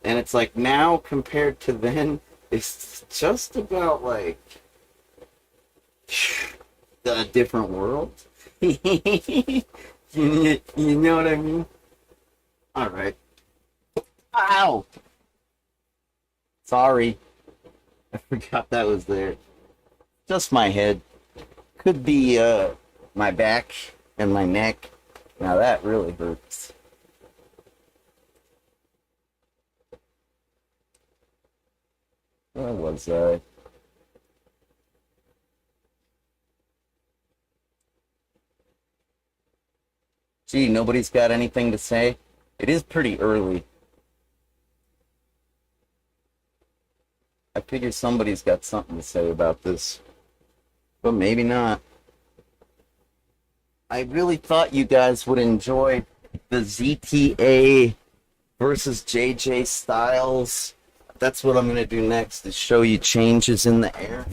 And it's like now compared to then, it's just about like a different world. You know what I mean? Alright. Ow! Sorry. I forgot that was there. Just my head. Could be my back and my neck. Now that really hurts. Where was I? Gee, nobody's got anything to say? It is pretty early. I figure somebody's got something to say about this. But maybe not. I really thought you guys would enjoy the ZTA versus JJ Styles. That's what I'm going to do next, is show you changes in the air.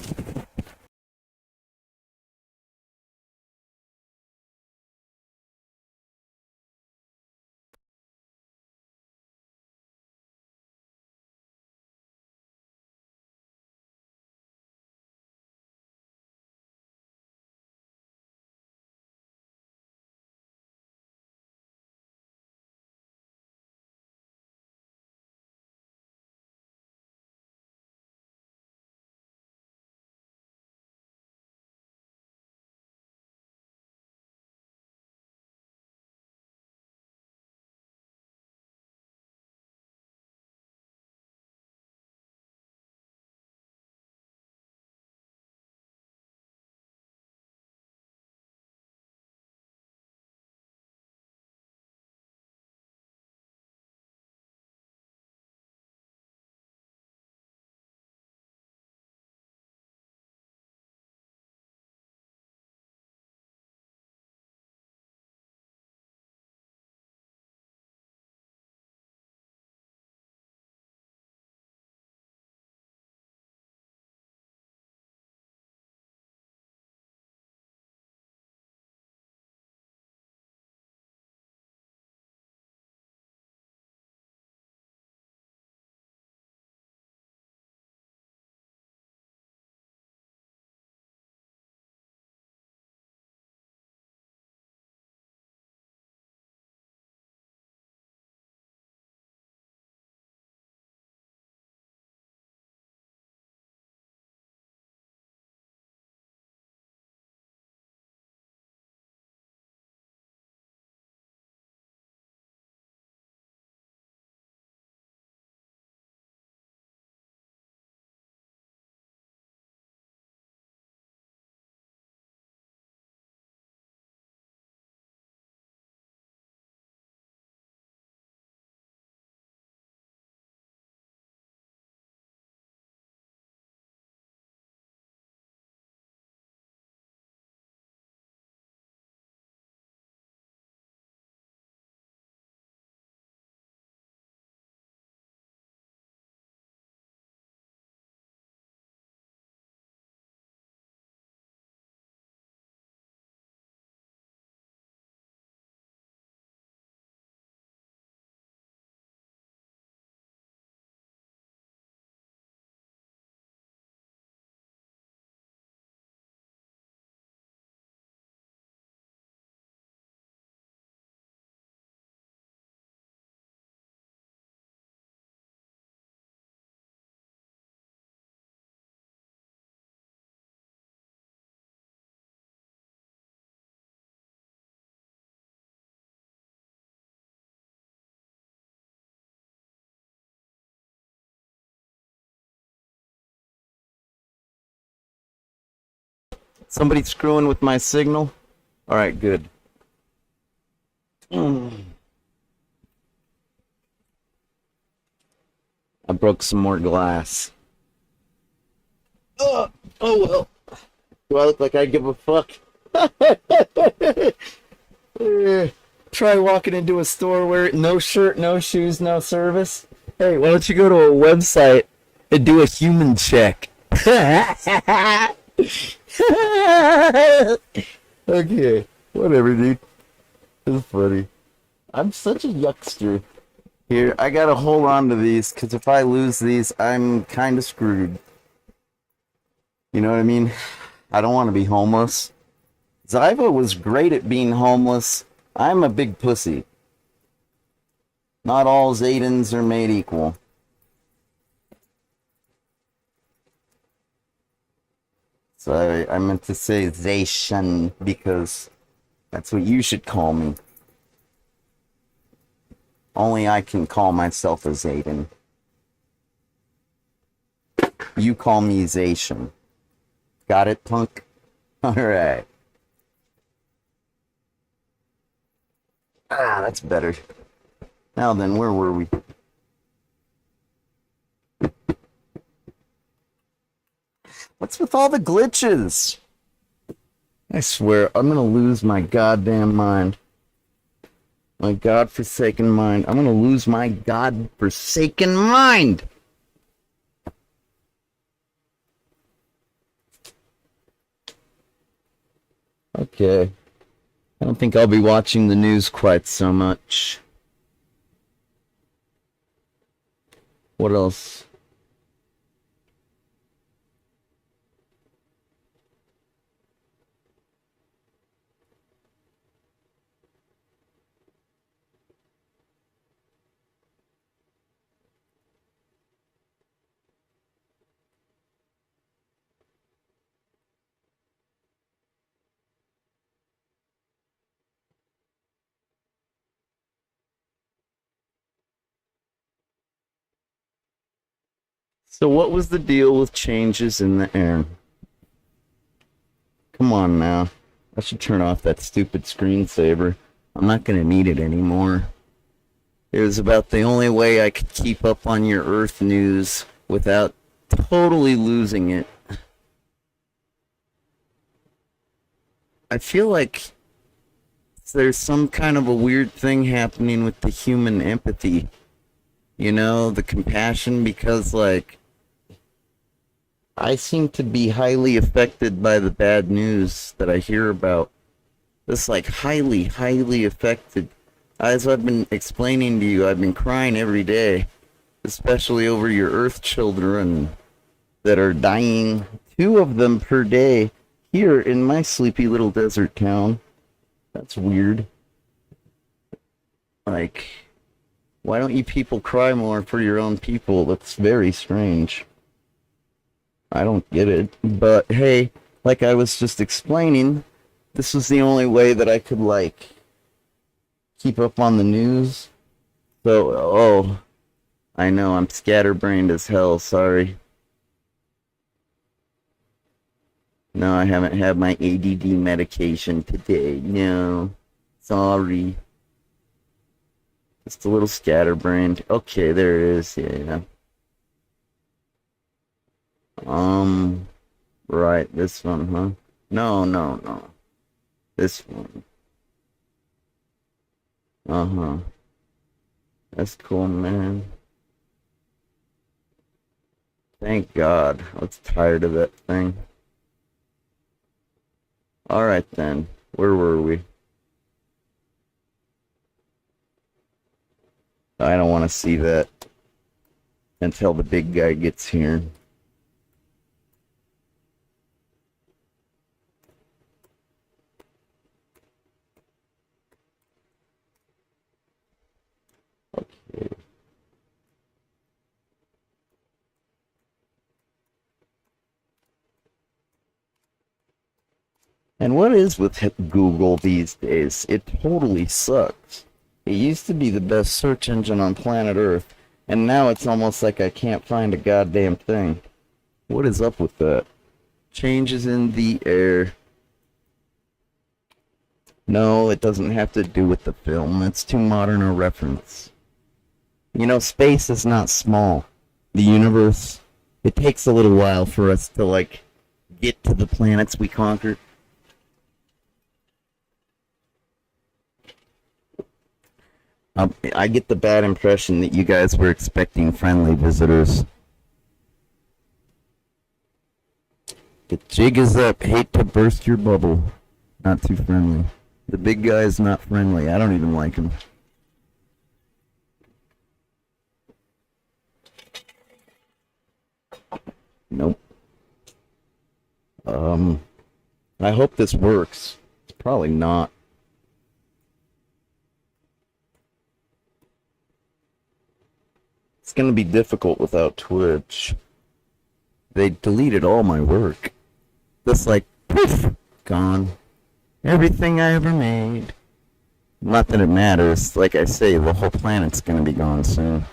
Somebody screwing with my signal? Alright, good. I broke some more glass. Oh well. Do I look like I give a fuck? Try walking into a store where no shirt, no shoes, no service. Hey, why don't you go to a website and do a human check? Okay, whatever, dude. It's funny. I'm such a yuckster. Here, I gotta hold on to these, because if I lose these, I'm kind of screwed. You know what I mean? I don't want to be homeless. Zyva was great at being homeless. I'm a big pussy. Not all Zaydens are made equal. So I meant to say Zayshan because that's what you should call me. Only I can call myself a Zayden. You call me Zayshan. Got it, punk? Alright. Ah, that's better. Now then, where were we? What's with all the glitches? I swear, I'm gonna lose my goddamn mind. My godforsaken mind. I'm gonna lose my godforsaken mind! Okay. I don't think I'll be watching the news quite so much. What else? So what was the deal with changes in the air? Come on now. I should turn off that stupid screensaver. I'm not gonna need it anymore. It was about the only way I could keep up on your Earth news without totally losing it. I feel like there's some kind of a weird thing happening with the human empathy. You know, the compassion, because, like, I seem to be highly affected by the bad news that I hear about. Just, like, highly, highly affected. As I've been explaining to you, I've been crying every day, especially over your Earth children that are dying. 2 of them per day here in my sleepy little desert town. That's weird. Like, why don't you people cry more for your own people? That's very strange. I don't get it. But hey, like I was just explaining, this was the only way that I could, like, keep up on the news. So, oh, I know, I'm scatterbrained as hell, sorry. No, I haven't had my ADD medication today. No, sorry. Just a little scatterbrained. Okay, there it is. Yeah. Right, this one, huh? No. This one. Uh-huh. That's cool, man. Thank God. I was tired of that thing. Alright then. Where were we? I don't want to see that until the big guy gets here. Okay. And what is with Google these days? It totally sucks. It used to be the best search engine on planet Earth, and now it's almost like I can't find a goddamn thing. What is up with that? Changes in the air. No, it doesn't have to do with the film. It's too modern a reference. You know, space is not small. The universe, it takes a little while for us to, like, get to the planets we conquered. I get the bad impression that you guys were expecting friendly visitors. The jig is up. Hate to burst your bubble. Not too friendly. The big guy is not friendly. I don't even like him. Nope. I hope this works. It's probably not. It's gonna be difficult without Twitch. They deleted all my work. Just like, poof, gone. Everything I ever made. Not that it matters. Like I say, the whole planet's gonna be gone soon.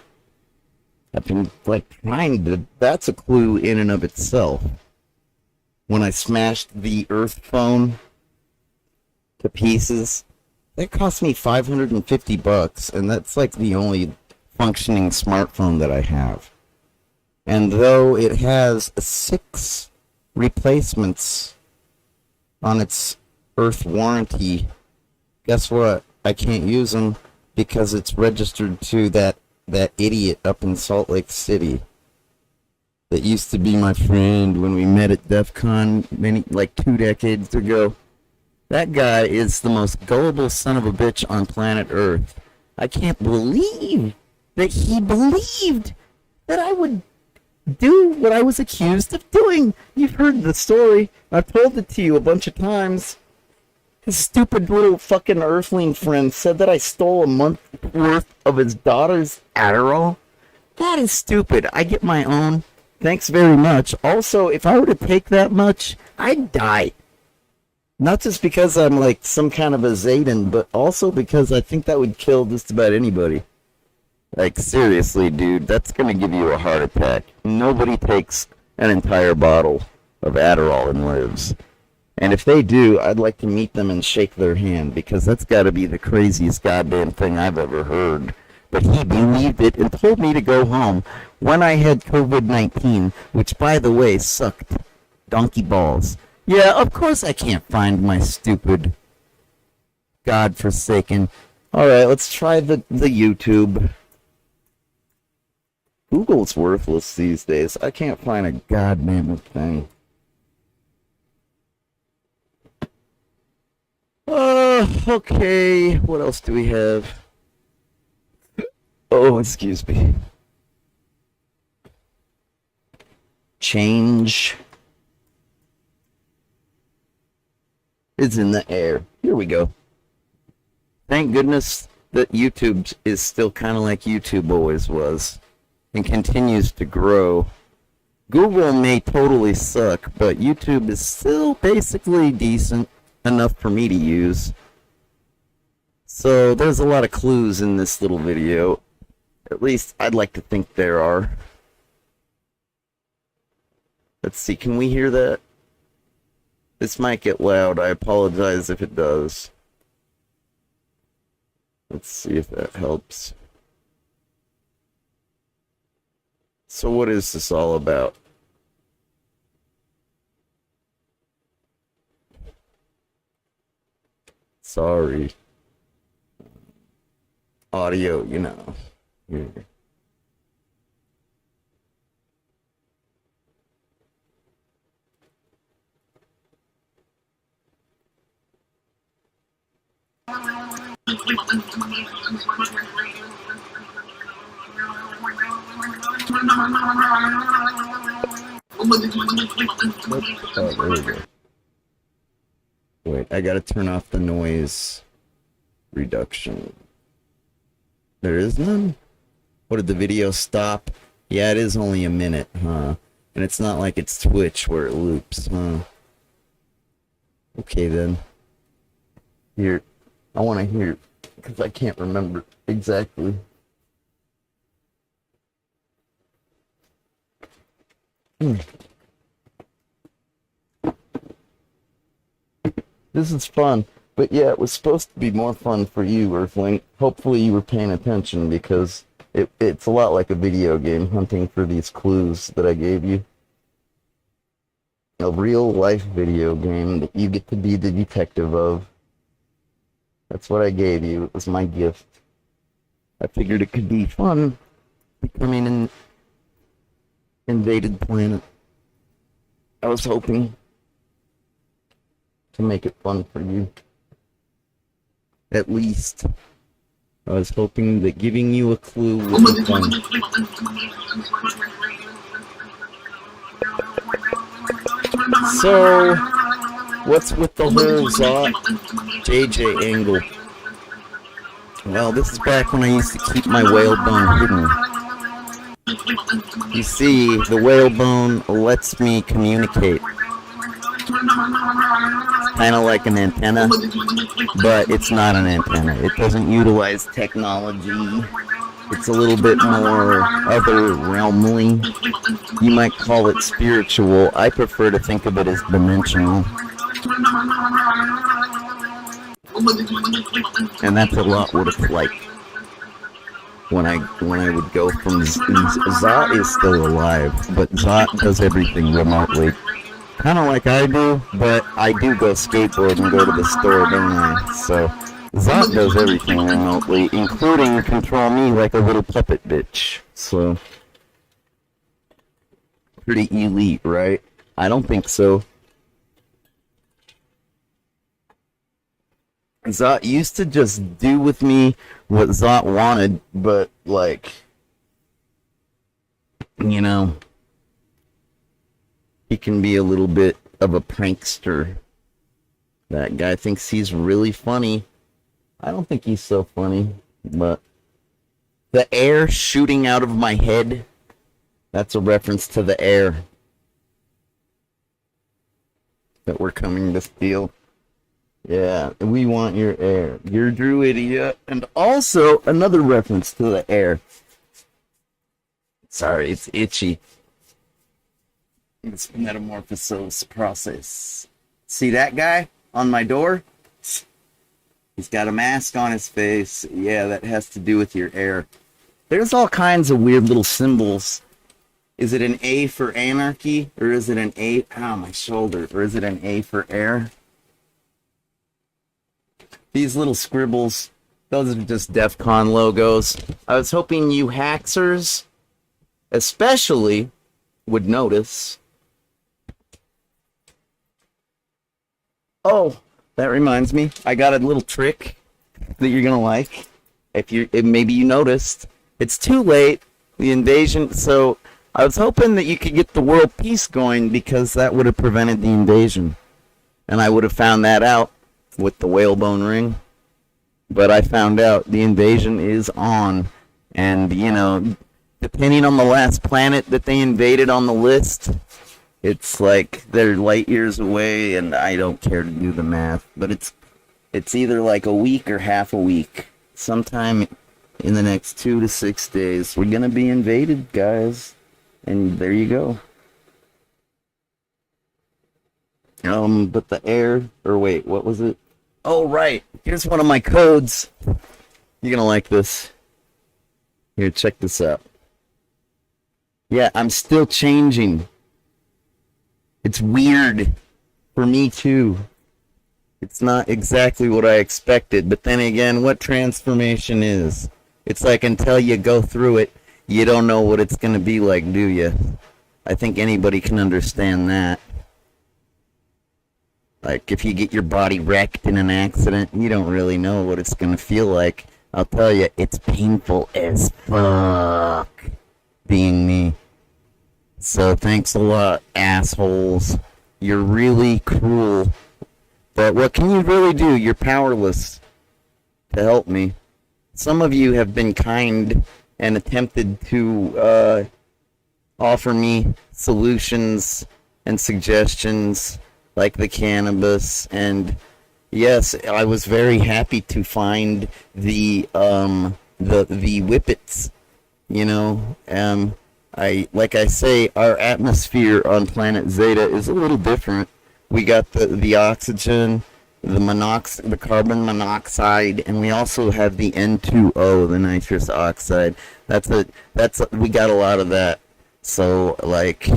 I've been, like, trying to... That's a clue in and of itself. When I smashed the Earth phone to pieces, that cost me $550, and that's, like, the only functioning smartphone that I have. And though it has 6 replacements on its Earth warranty, guess what? I can't use them because it's registered to that idiot up in Salt Lake City that used to be my friend when we met at DEF CON 2 decades ago. That guy is the most gullible son of a bitch on planet Earth. I can't believe that he believed that I would do what I was accused of doing. You've heard the story. I've told it to you a bunch of times. His stupid little fucking Earthling friend said that I stole a month worth of his daughter's Adderall. That is stupid. I get my own. Thanks very much. Also, if I were to take that much, I'd die. Not just because I'm like some kind of a Zayden, but also because I think that would kill just about anybody. Like, seriously, dude, that's gonna give you a heart attack. Nobody takes an entire bottle of Adderall and lives. And if they do, I'd like to meet them and shake their hand, because that's gotta be the craziest goddamn thing I've ever heard. But he believed it and told me to go home when I had COVID-19, which, by the way, sucked donkey balls. Yeah, of course I can't find my stupid godforsaken... Alright, let's try the YouTube. Google's worthless these days. I can't find a goddamn thing. Okay. What else do we have? Oh, excuse me. Change is in the air. Here we go. Thank goodness that YouTube is still kind of like YouTube always was, and continues to grow. Google may totally suck, but YouTube is still basically decent enough for me to use. So there's a lot of clues in this little video. At least I'd like to think there are. Let's see, can we hear that? This might get loud. I apologize if it does. Let's see if that helps. So what is this all about? Sorry. Audio, you know. Here. Oh, there we go. Wait, I gotta turn off the noise reduction. There is none? What, did the video stop? Yeah, it is only a minute, huh? And it's not like it's Twitch where it loops, huh? Okay then. Here, I want to hear, because I can't remember exactly. This is fun. But yeah, it was supposed to be more fun for you, Earthling. Hopefully you were paying attention because it's a lot like a video game, hunting for these clues that I gave you. A real life video game that you get to be the detective of. That's what I gave you. It was my gift. I figured it could be fun becoming an invaded planet. I was hoping to make it fun for you. At least. I was hoping that giving you a clue would be fun. So, what's with the whole Zot JJ angle? Well, this is back when I used to keep my whalebone hidden. You see, the whalebone lets me communicate. It's kind of like an antenna, but it's not an antenna. It doesn't utilize technology. It's a little bit more other realmly. You might call it spiritual. I prefer to think of it as dimensional. And that's a lot what it's like when I would go from Zot is still alive, but Zot does everything remotely. Kind of like I do, but I do go skateboard and go to the store, don't I? So Zot does everything remotely, including control me like a little puppet bitch. So pretty elite, right? I don't think so. Zot used to just do with me what Zot wanted, but like, you know, he can be a little bit of a prankster. That guy thinks he's really funny. I don't think he's so funny, but the air shooting out of my head, that's a reference to the air that we're coming to steal. Yeah, we want your air. You're Druidia. And also, another reference to the air. Sorry, it's itchy. It's metamorphosis process. See that guy on my door? He's got a mask on his face. Yeah, that has to do with your air. There's all kinds of weird little symbols. Is it an A for anarchy? Or is it an A... Ow, my shoulder. Or is it an A for air? These little scribbles, those are just DEF CON logos. I was hoping you hacksers, especially, would notice. Oh, that reminds me. I got a little trick that you're gonna like. If maybe you noticed, it's too late. The invasion. So I was hoping that you could get the world peace going because that would have prevented the invasion, and I would have found that out with the whalebone ring. But I found out the invasion is on, and you know, depending on the last planet that they invaded on the list, it's like they're light years away, and I don't care to do the math, but it's either like a week or half a week. Sometime in the next 2 to 6 days, we're gonna be invaded, guys. And there you go. But the air, or wait, what was it? Oh, right. Here's one of my codes. You're gonna like this. Here, check this out. Yeah, I'm still changing. It's weird for me too. It's not exactly what I expected, but then again, what transformation is? It's like until you go through it, you don't know what it's gonna be like, do you? I think anybody can understand that. Like, if you get your body wrecked in an accident, you don't really know what it's gonna feel like. I'll tell you, it's painful as fuck being me. So thanks a lot, assholes. You're really cruel. But what can you really do? You're powerless to help me. Some of you have been kind and attempted to offer me solutions and suggestions like the cannabis, and yes, I was very happy to find the whippets. You know, like I say, our atmosphere on planet Zeta is a little different. We got the oxygen, the carbon monoxide, and we also have the N2O, the nitrous oxide. We got a lot of that. So, like,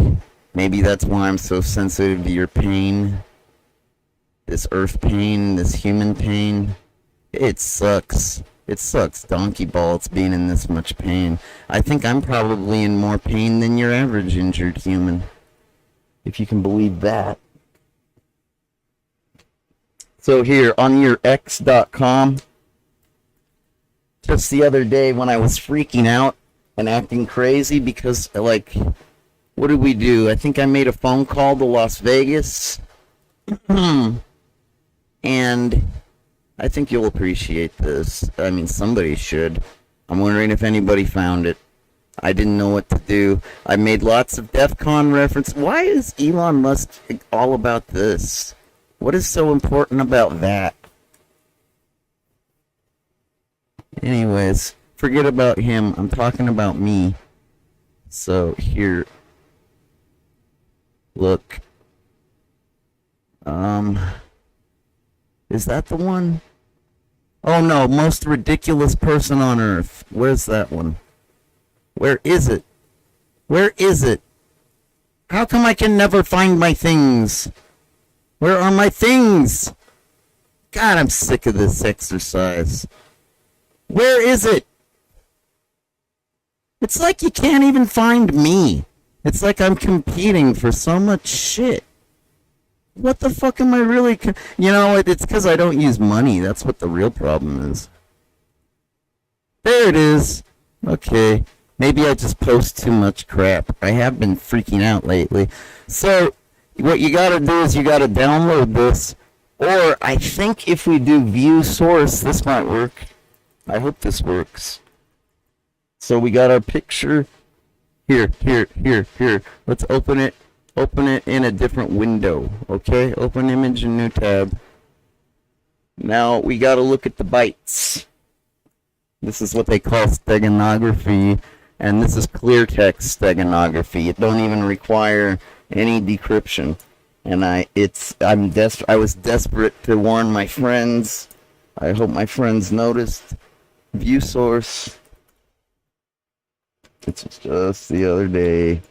maybe that's why I'm so sensitive to your pain. This earth pain, this human pain. It sucks. It sucks donkey balls being in this much pain. I think I'm probably in more pain than your average injured human. If you can believe that. So here, on your X.com, just the other day when I was freaking out and acting crazy because, like, what did we do? I think I made a phone call to Las Vegas. And I think you'll appreciate this. I mean, somebody should. I'm wondering if anybody found it. I didn't know what to do. I made lots of DEF CON reference. Why is Elon Musk all about this? What is so important about that? Anyways, forget about him. I'm talking about me. So, here. Look. Is that the one? Oh no, most ridiculous person on earth. Where's that one? Where is it? Where is it? How come I can never find my things? Where are my things? God, I'm sick of this exercise. Where is it? It's like you can't even find me. It's like I'm competing for so much shit. What the fuck am I really... it's because I don't use money. That's what the real problem is. There it is. Okay. Maybe I just post too much crap. I have been freaking out lately. So, what you gotta do is you gotta download this. Or, I think if we do view source, this might work. I hope this works. So, we got our picture. Here. Let's open it. Open it in a different window, okay? Open image in new tab. Now we gotta look at the bytes. This is what they call steganography, and this is clear text steganography. It don't even require any decryption. And I was desperate to warn my friends. I hope my friends noticed. View source. It's just the other day.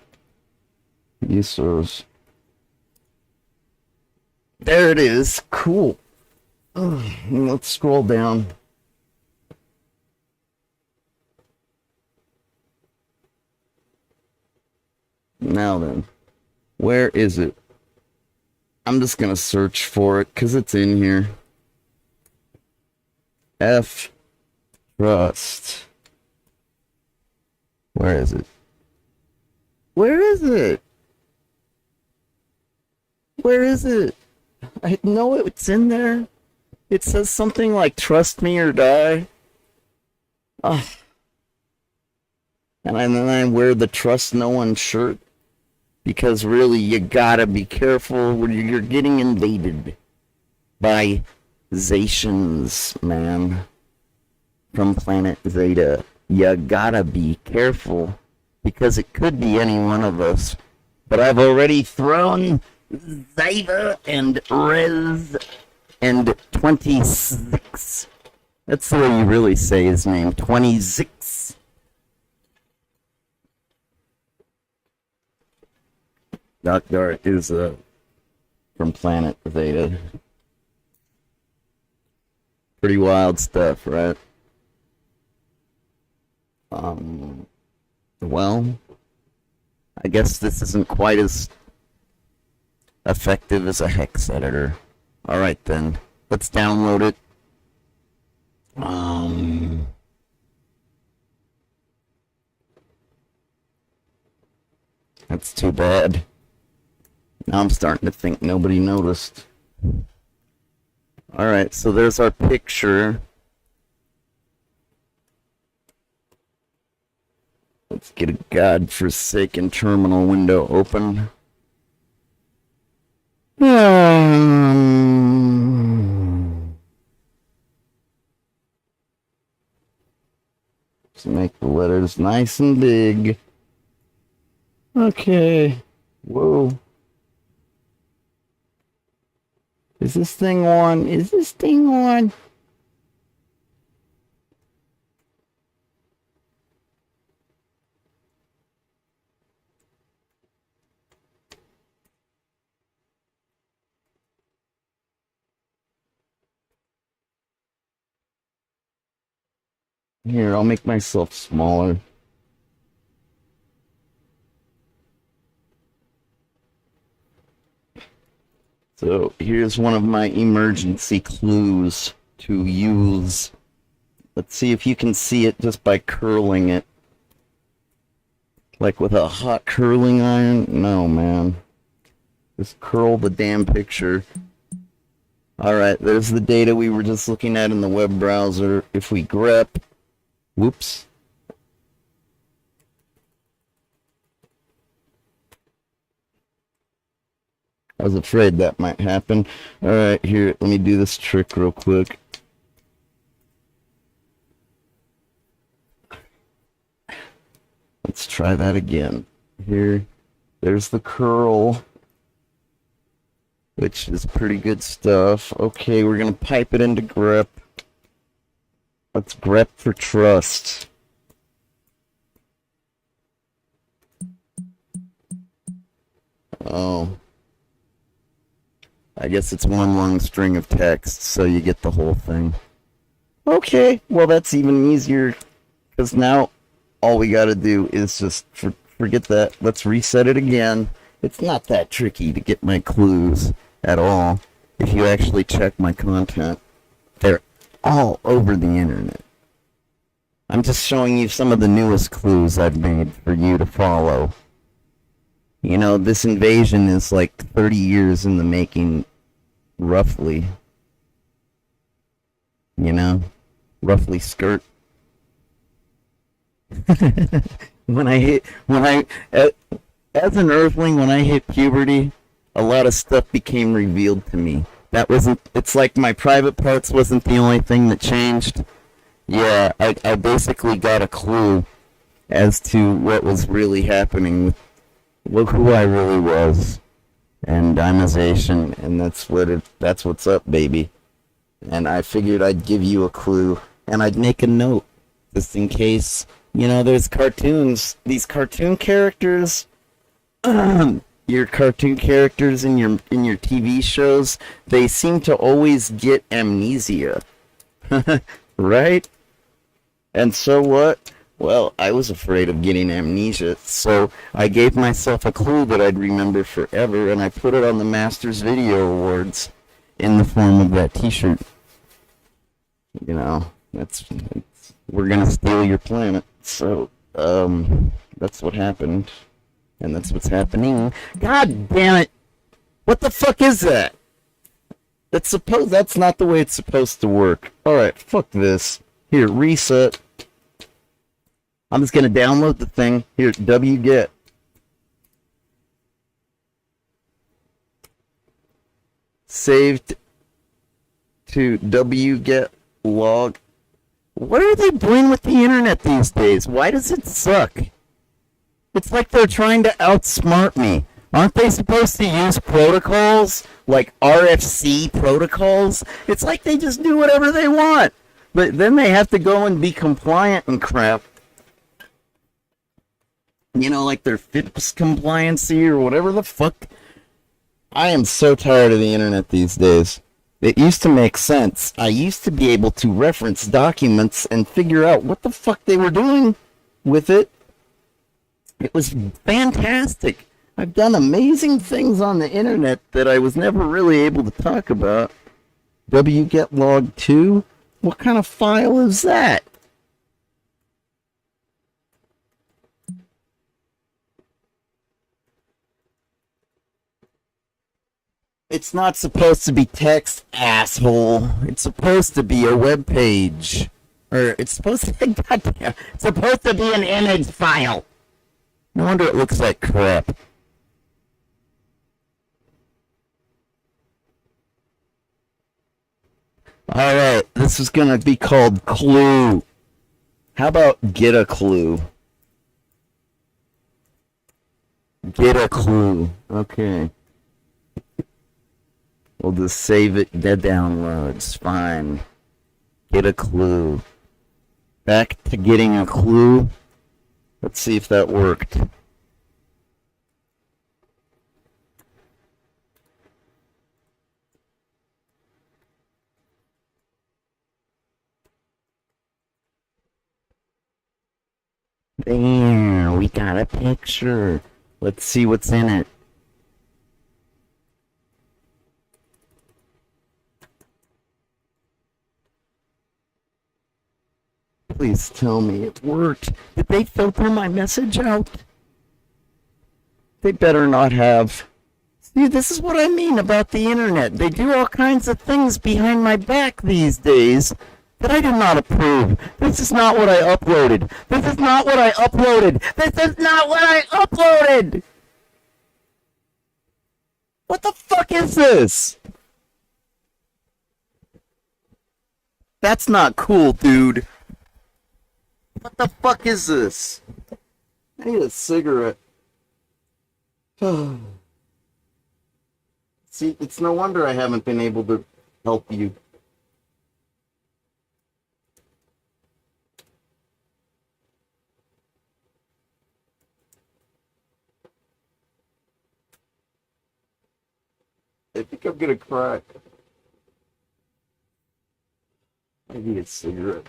Users. There it is. Cool. Let's scroll down. Now then, where is it? I'm just gonna search for it because it's in here. F trust. Where is it? Where is it? Where is it? I know it's in there. It says something like trust me or die. And then I wear the trust no one shirt. Because really, you gotta be careful when you're getting invaded by Zacians, man. From planet Zeta. You gotta be careful. Because it could be any one of us. But I've already thrown Zeta and Rez and 26. That's the way you really say his name. 26. Doc Dart is from planet Zeta. Pretty wild stuff, right? Well, I guess this isn't quite as effective as a hex editor. Alright then, let's download it. That's too bad. Now I'm starting to think nobody noticed. Alright, so there's our picture. Let's get a godforsaken terminal window open. Let's make the letters nice and big. Okay. Whoa. Is this thing on? Is this thing on? Here, I'll make myself smaller. So here's one of my emergency clues to use. Let's see if you can see it just by curling it. Like with a hot curling iron? No, man. Just curl the damn picture. Alright, there's the data we were just looking at in the web browser. If we grep... Whoops. I was afraid that might happen. Alright, here, let me do this trick real quick. Let's try that again. Here, there's the curl, which is pretty good stuff. Okay, we're gonna pipe it into grep. Let's grep for trust. Oh. I guess it's one long string of text, so you get the whole thing. Okay, well that's even easier, because now all we gotta do is just forget that. Let's reset it again. It's not that tricky to get my clues at all. If you actually check my content, they're all over the internet. I'm just showing you some of the newest clues I've made for you to follow. You know, this invasion is like 30 years in the making, roughly. You know? Roughly skirt. As an earthling, when I hit puberty, a lot of stuff became revealed to me. It's like my private parts wasn't the only thing that changed. Yeah, I basically got a clue as to what was really happening with who I really was. And I'm a Zacian, and that's what's up, baby. And I figured I'd give you a clue, and I'd make a note, just in case. You know, there's cartoons. These cartoon characters, your cartoon characters in your TV shows, they seem to always get amnesia. Right? And so what? Well, I was afraid of getting amnesia, so I gave myself a clue that I'd remember forever, and I put it on the Masters Video Awards in the form of that t-shirt. You know, we're gonna steal your planet. So, that's what happened. And that's what's happening. God damn it! What the fuck is that? That's not the way it's supposed to work. Alright, fuck this. Here, reset. I'm just gonna download the thing. Here, wget. Saved to wget log. What are they doing with the internet these days? Why does it suck? It's like they're trying to outsmart me. Aren't they supposed to use protocols? Like RFC protocols? It's like they just do whatever they want. But then they have to go and be compliant and crap. You know, like their FIPS compliancy or whatever the fuck. I am so tired of the internet these days. It used to make sense. I used to be able to reference documents and figure out what the fuck they were doing with it. It was fantastic. I've done amazing things on the internet that I was never really able to talk about. wget log 2? What kind of file is that? It's not supposed to be text, asshole. It's supposed to be a web page. Or it's supposed to goddamn, it's supposed to be an image file. No wonder it looks like crap. Alright, this is gonna be called Clue. How about get a clue? Get a clue. Okay. We'll just save it the downloads. Fine. Get a clue. Back to getting a clue. Let's see if that worked. There, we got a picture. Let's see what's in it. Please tell me it worked. Did they filter my message out? They better not have. See, this is what I mean about the internet. They do all kinds of things behind my back these days that I do not approve. This is not what I uploaded. This is not what I uploaded. This is not what I uploaded! What the fuck is this? That's not cool, dude. What the fuck is this? I need a cigarette. See, it's no wonder I haven't been able to help you. I think I'm gonna cry. I need a cigarette.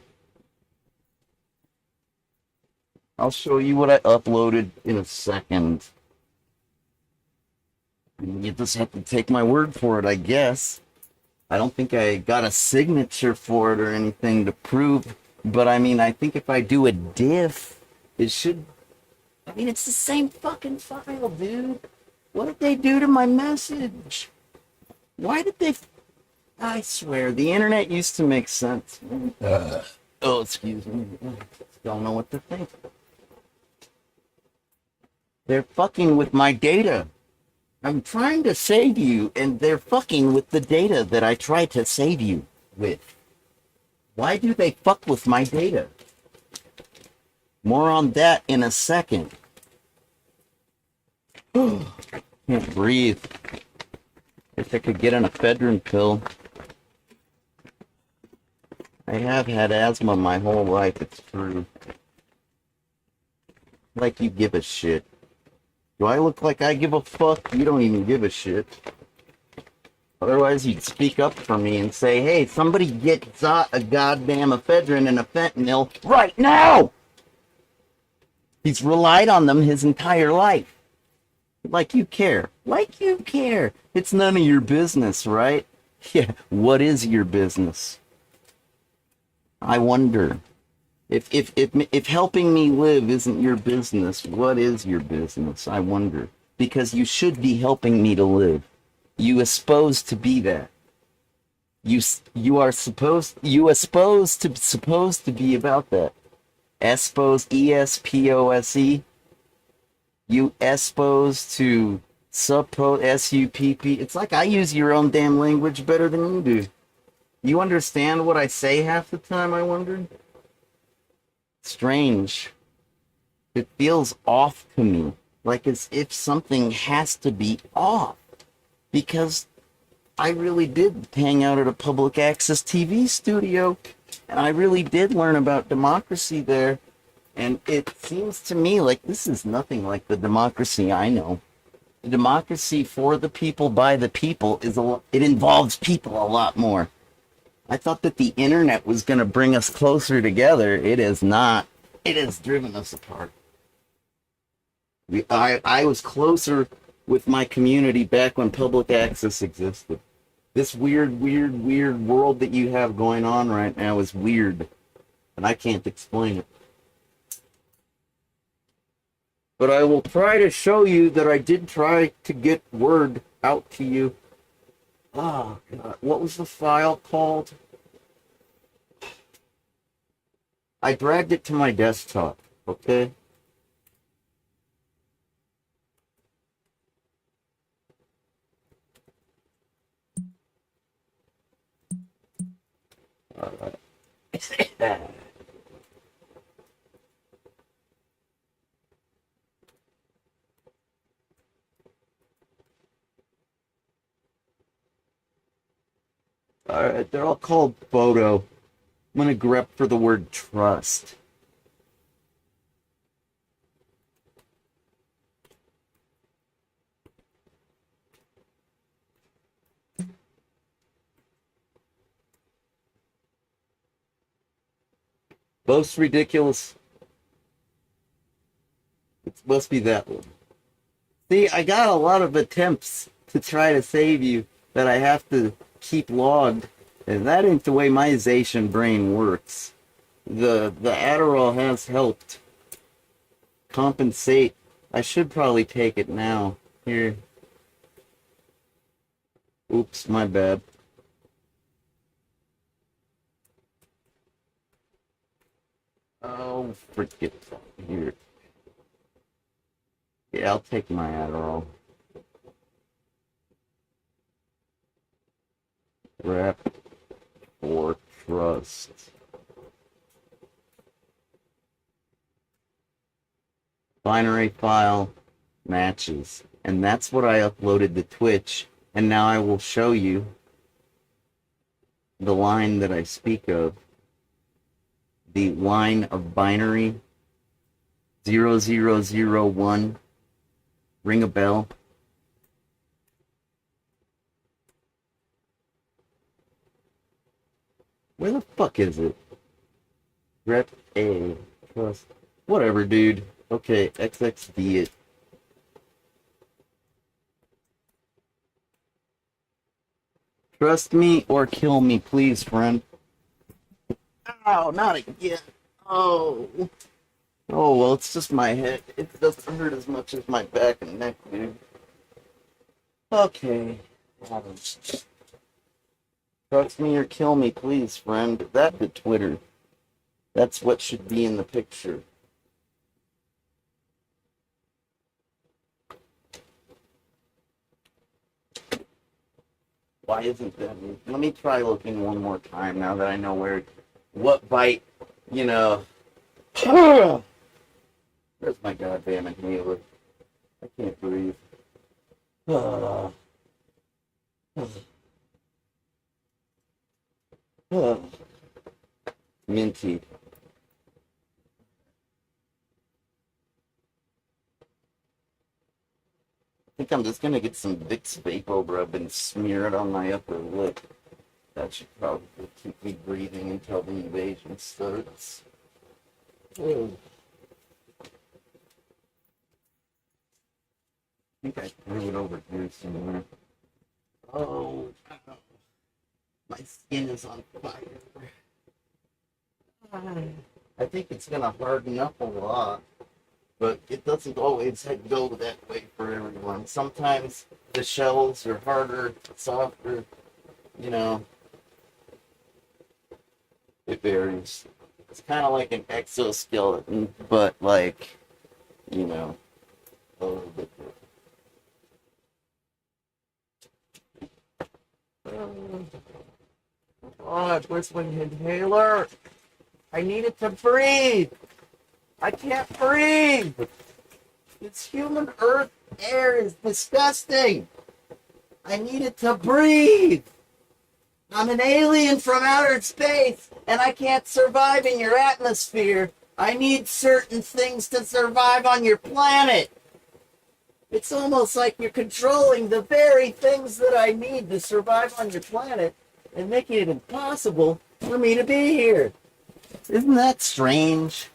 I'll show you what I uploaded in a second. You just have to take my word for it, I guess. I don't think I got a signature for it or anything to prove, but I mean, I think if I do a diff, it should... I mean, it's the same fucking file, dude. What did they do to my message? Why did they... I swear, the internet used to make sense. Oh, excuse me. Don't know what to think. They're fucking with my data. I'm trying to save you, and they're fucking with the data that I try to save you with. Why do they fuck with my data? More on that in a second. Can't breathe. Guess I could get an ephedrine pill. I have had asthma my whole life, it's true. Like you give a shit. Do I look like I give a fuck? You don't even give a shit. Otherwise, you'd speak up for me and say, hey, somebody get a goddamn ephedrine and a fentanyl right now! He's relied on them his entire life. Like you care. Like you care. It's none of your business, right? Yeah, what is your business? I wonder. If helping me live isn't your business, what is your business? I wonder. Because you should be helping me to live. You are supposed to be that. You are supposed to be about that. Espose, E-S-P-O-S-E. You espose to suppose, S-U-P-P. It's like I use your own damn language better than you do. You understand what I say half the time, I wonder? Strange. It feels off to me. Like as if something has to be off. Because I really did hang out at a public access TV studio. And I really did learn about democracy there. And it seems to me like this is nothing like the democracy I know. The democracy for the people, by the people, it involves people a lot more. I thought that the internet was going to bring us closer together. It is not. It has driven us apart. I was closer with my community back when public access existed. This weird world that you have going on right now is weird. And I can't explain it. But I will try to show you that I did try to get word out to you. Oh, God. What was the file called? I dragged it to my desktop, okay? All right. They're all called photo. I'm gonna grep for the word trust. Most ridiculous. It must be that one. See, I got a lot of attempts to try to save you that I have to keep logged, and that ain't the way my Zation brain works. The Adderall has helped compensate. I should probably take it now. Here. Oops, my bad. Oh, forget here. Yeah, I'll take my Adderall. Rep for trust. Binary file matches. And that's what I uploaded to Twitch. And now I will show you the line that I speak of. The line of binary 0001. Ring a bell. Where the fuck is it? Rep A. Trust. Whatever, dude. Okay, XXD it. Trust me or kill me, please, friend. Ow, not again. Oh. Oh, well, it's just my head. It doesn't hurt as much as my back and neck, dude. Okay. Trust me or kill me, please, friend. That's the Twitter. That's what should be in the picture. Why isn't that? Let me try looking one more time now that I know what bite, you know. Where's my goddamn inhaler? I can't breathe. Minty. I think I'm just gonna get some Vicks Vapo Rub and smear it on my upper lip. That should probably keep me breathing until the invasion starts. I think I threw it over here somewhere. Oh, my skin is on fire. I think it's gonna harden up a lot, but it doesn't always go that way for everyone. Sometimes the shells are harder, softer, you know. It varies. It's kind of like an exoskeleton, but like, you know, a little bit different. God, where's my inhaler? I need it to breathe. I can't breathe. This human earth air is disgusting. I need it to breathe. I'm an alien from outer space, and I can't survive in your atmosphere. I need certain things to survive on your planet. It's almost like you're controlling the very things that I need to survive on your planet and making it impossible for me to be here. Isn't that strange?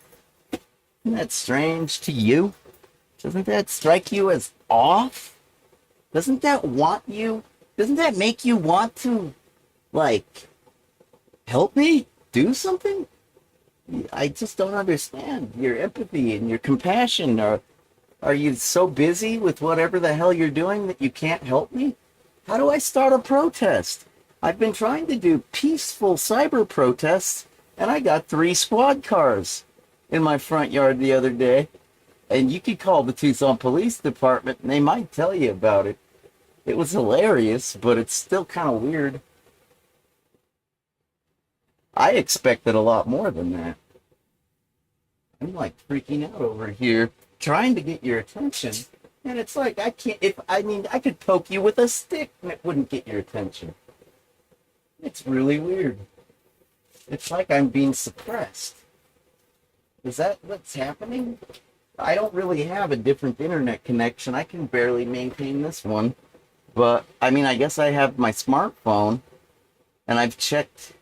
Isn't that strange to you? Doesn't that strike you as off? Doesn't that make you want to, like, help me do something? I just don't understand your empathy and your compassion. Are you so busy with whatever the hell you're doing that you can't help me? How do I start a protest? I've been trying to do peaceful cyber protests, and I got 3 squad cars in my front yard the other day. And you could call the Tucson Police Department, and they might tell you about it. It was hilarious, but it's still kind of weird. I expected a lot more than that. I'm like freaking out over here, trying to get your attention, and it's like I could poke you with a stick and it wouldn't get your attention. It's really weird. It's like I'm being suppressed. Is that what's happening? I don't really have a different internet connection. I can barely maintain this one. But, I mean, I guess I have my smartphone, and I've checked,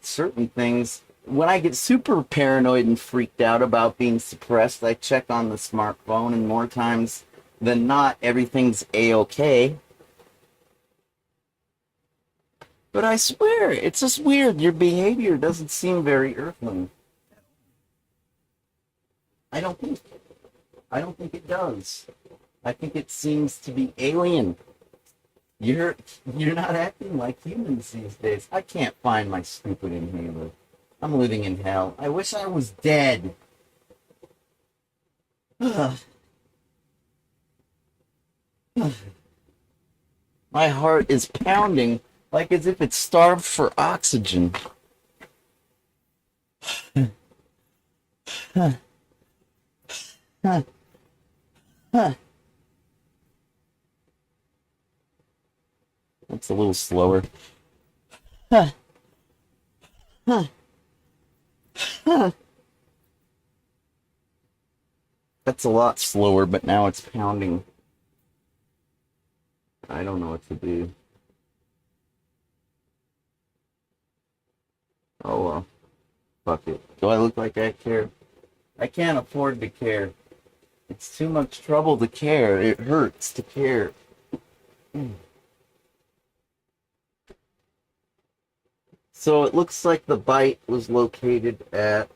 certain things. When I get super paranoid and freaked out about being suppressed, I check on the smartphone, and more times than not, everything's A-okay. But I swear, it's just weird. Your behavior doesn't seem very earthling. I don't think I don't think it does. I think it seems to be alien. You're you're not acting like humans these days. I can't find my stupid inhaler. I'm living in hell. I wish I was dead. My heart is pounding like as if it's starved for oxygen. That's a little slower. That's a lot slower, but now it's pounding. I don't know what to do. Oh well. Fuck it. Do I look like I care? I can't afford to care. It's too much trouble to care. It hurts to care. So it looks like the bite was located at...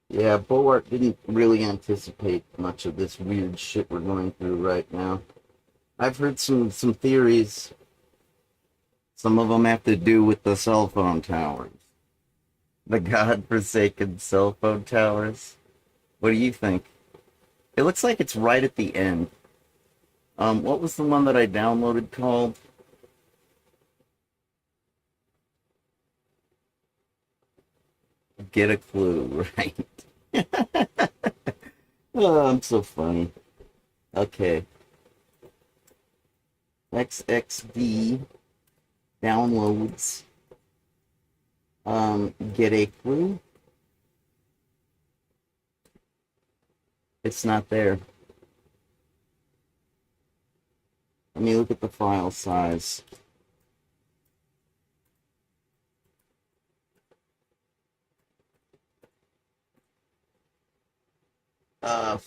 Yeah, Boart didn't really anticipate much of this weird shit we're going through right now. I've heard some theories. Some of them have to do with the cell phone towers. The godforsaken cell phone towers. What do you think? It looks like it's right at the end. What was the one that I downloaded called? Get a clue, right? Oh, I'm so funny. Okay. XXD downloads. Get a clue. It's not there. Let me look at the file size. .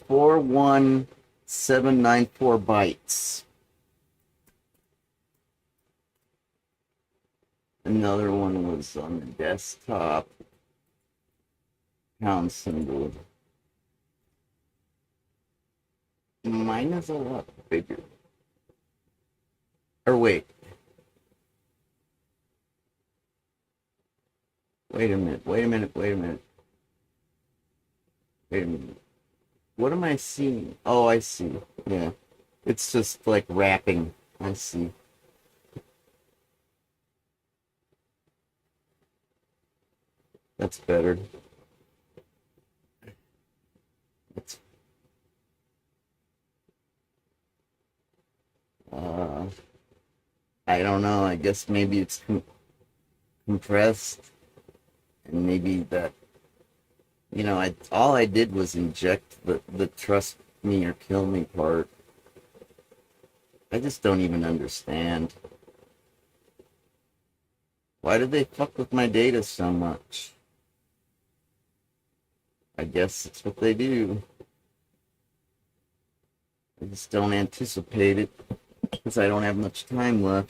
41794 bytes. Another one was on the desktop. Pound symbol. Mine is a lot bigger. Or wait. Wait a minute. What am I seeing? Oh, I see. Yeah. It's just like wrapping. I see. That's better. It's I don't know. I guess maybe it's compressed, and maybe that all I did was inject the trust me or kill me part. I just don't even understand. Why did they fuck with my data so much? I guess it's what they do. I just don't anticipate it because I don't have much time left.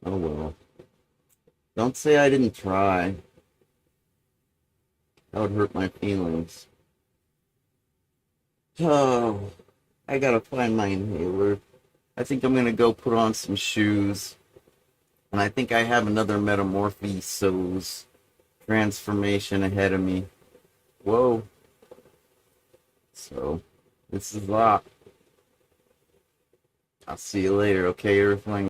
Oh well. Don't say I didn't try. That would hurt my feelings. Oh, I gotta find my inhaler. I think I'm gonna go put on some shoes. And I think I have another Metamorphosis transformation ahead of me. Whoa. So, this is a lot. I'll see you later, okay, Earthling?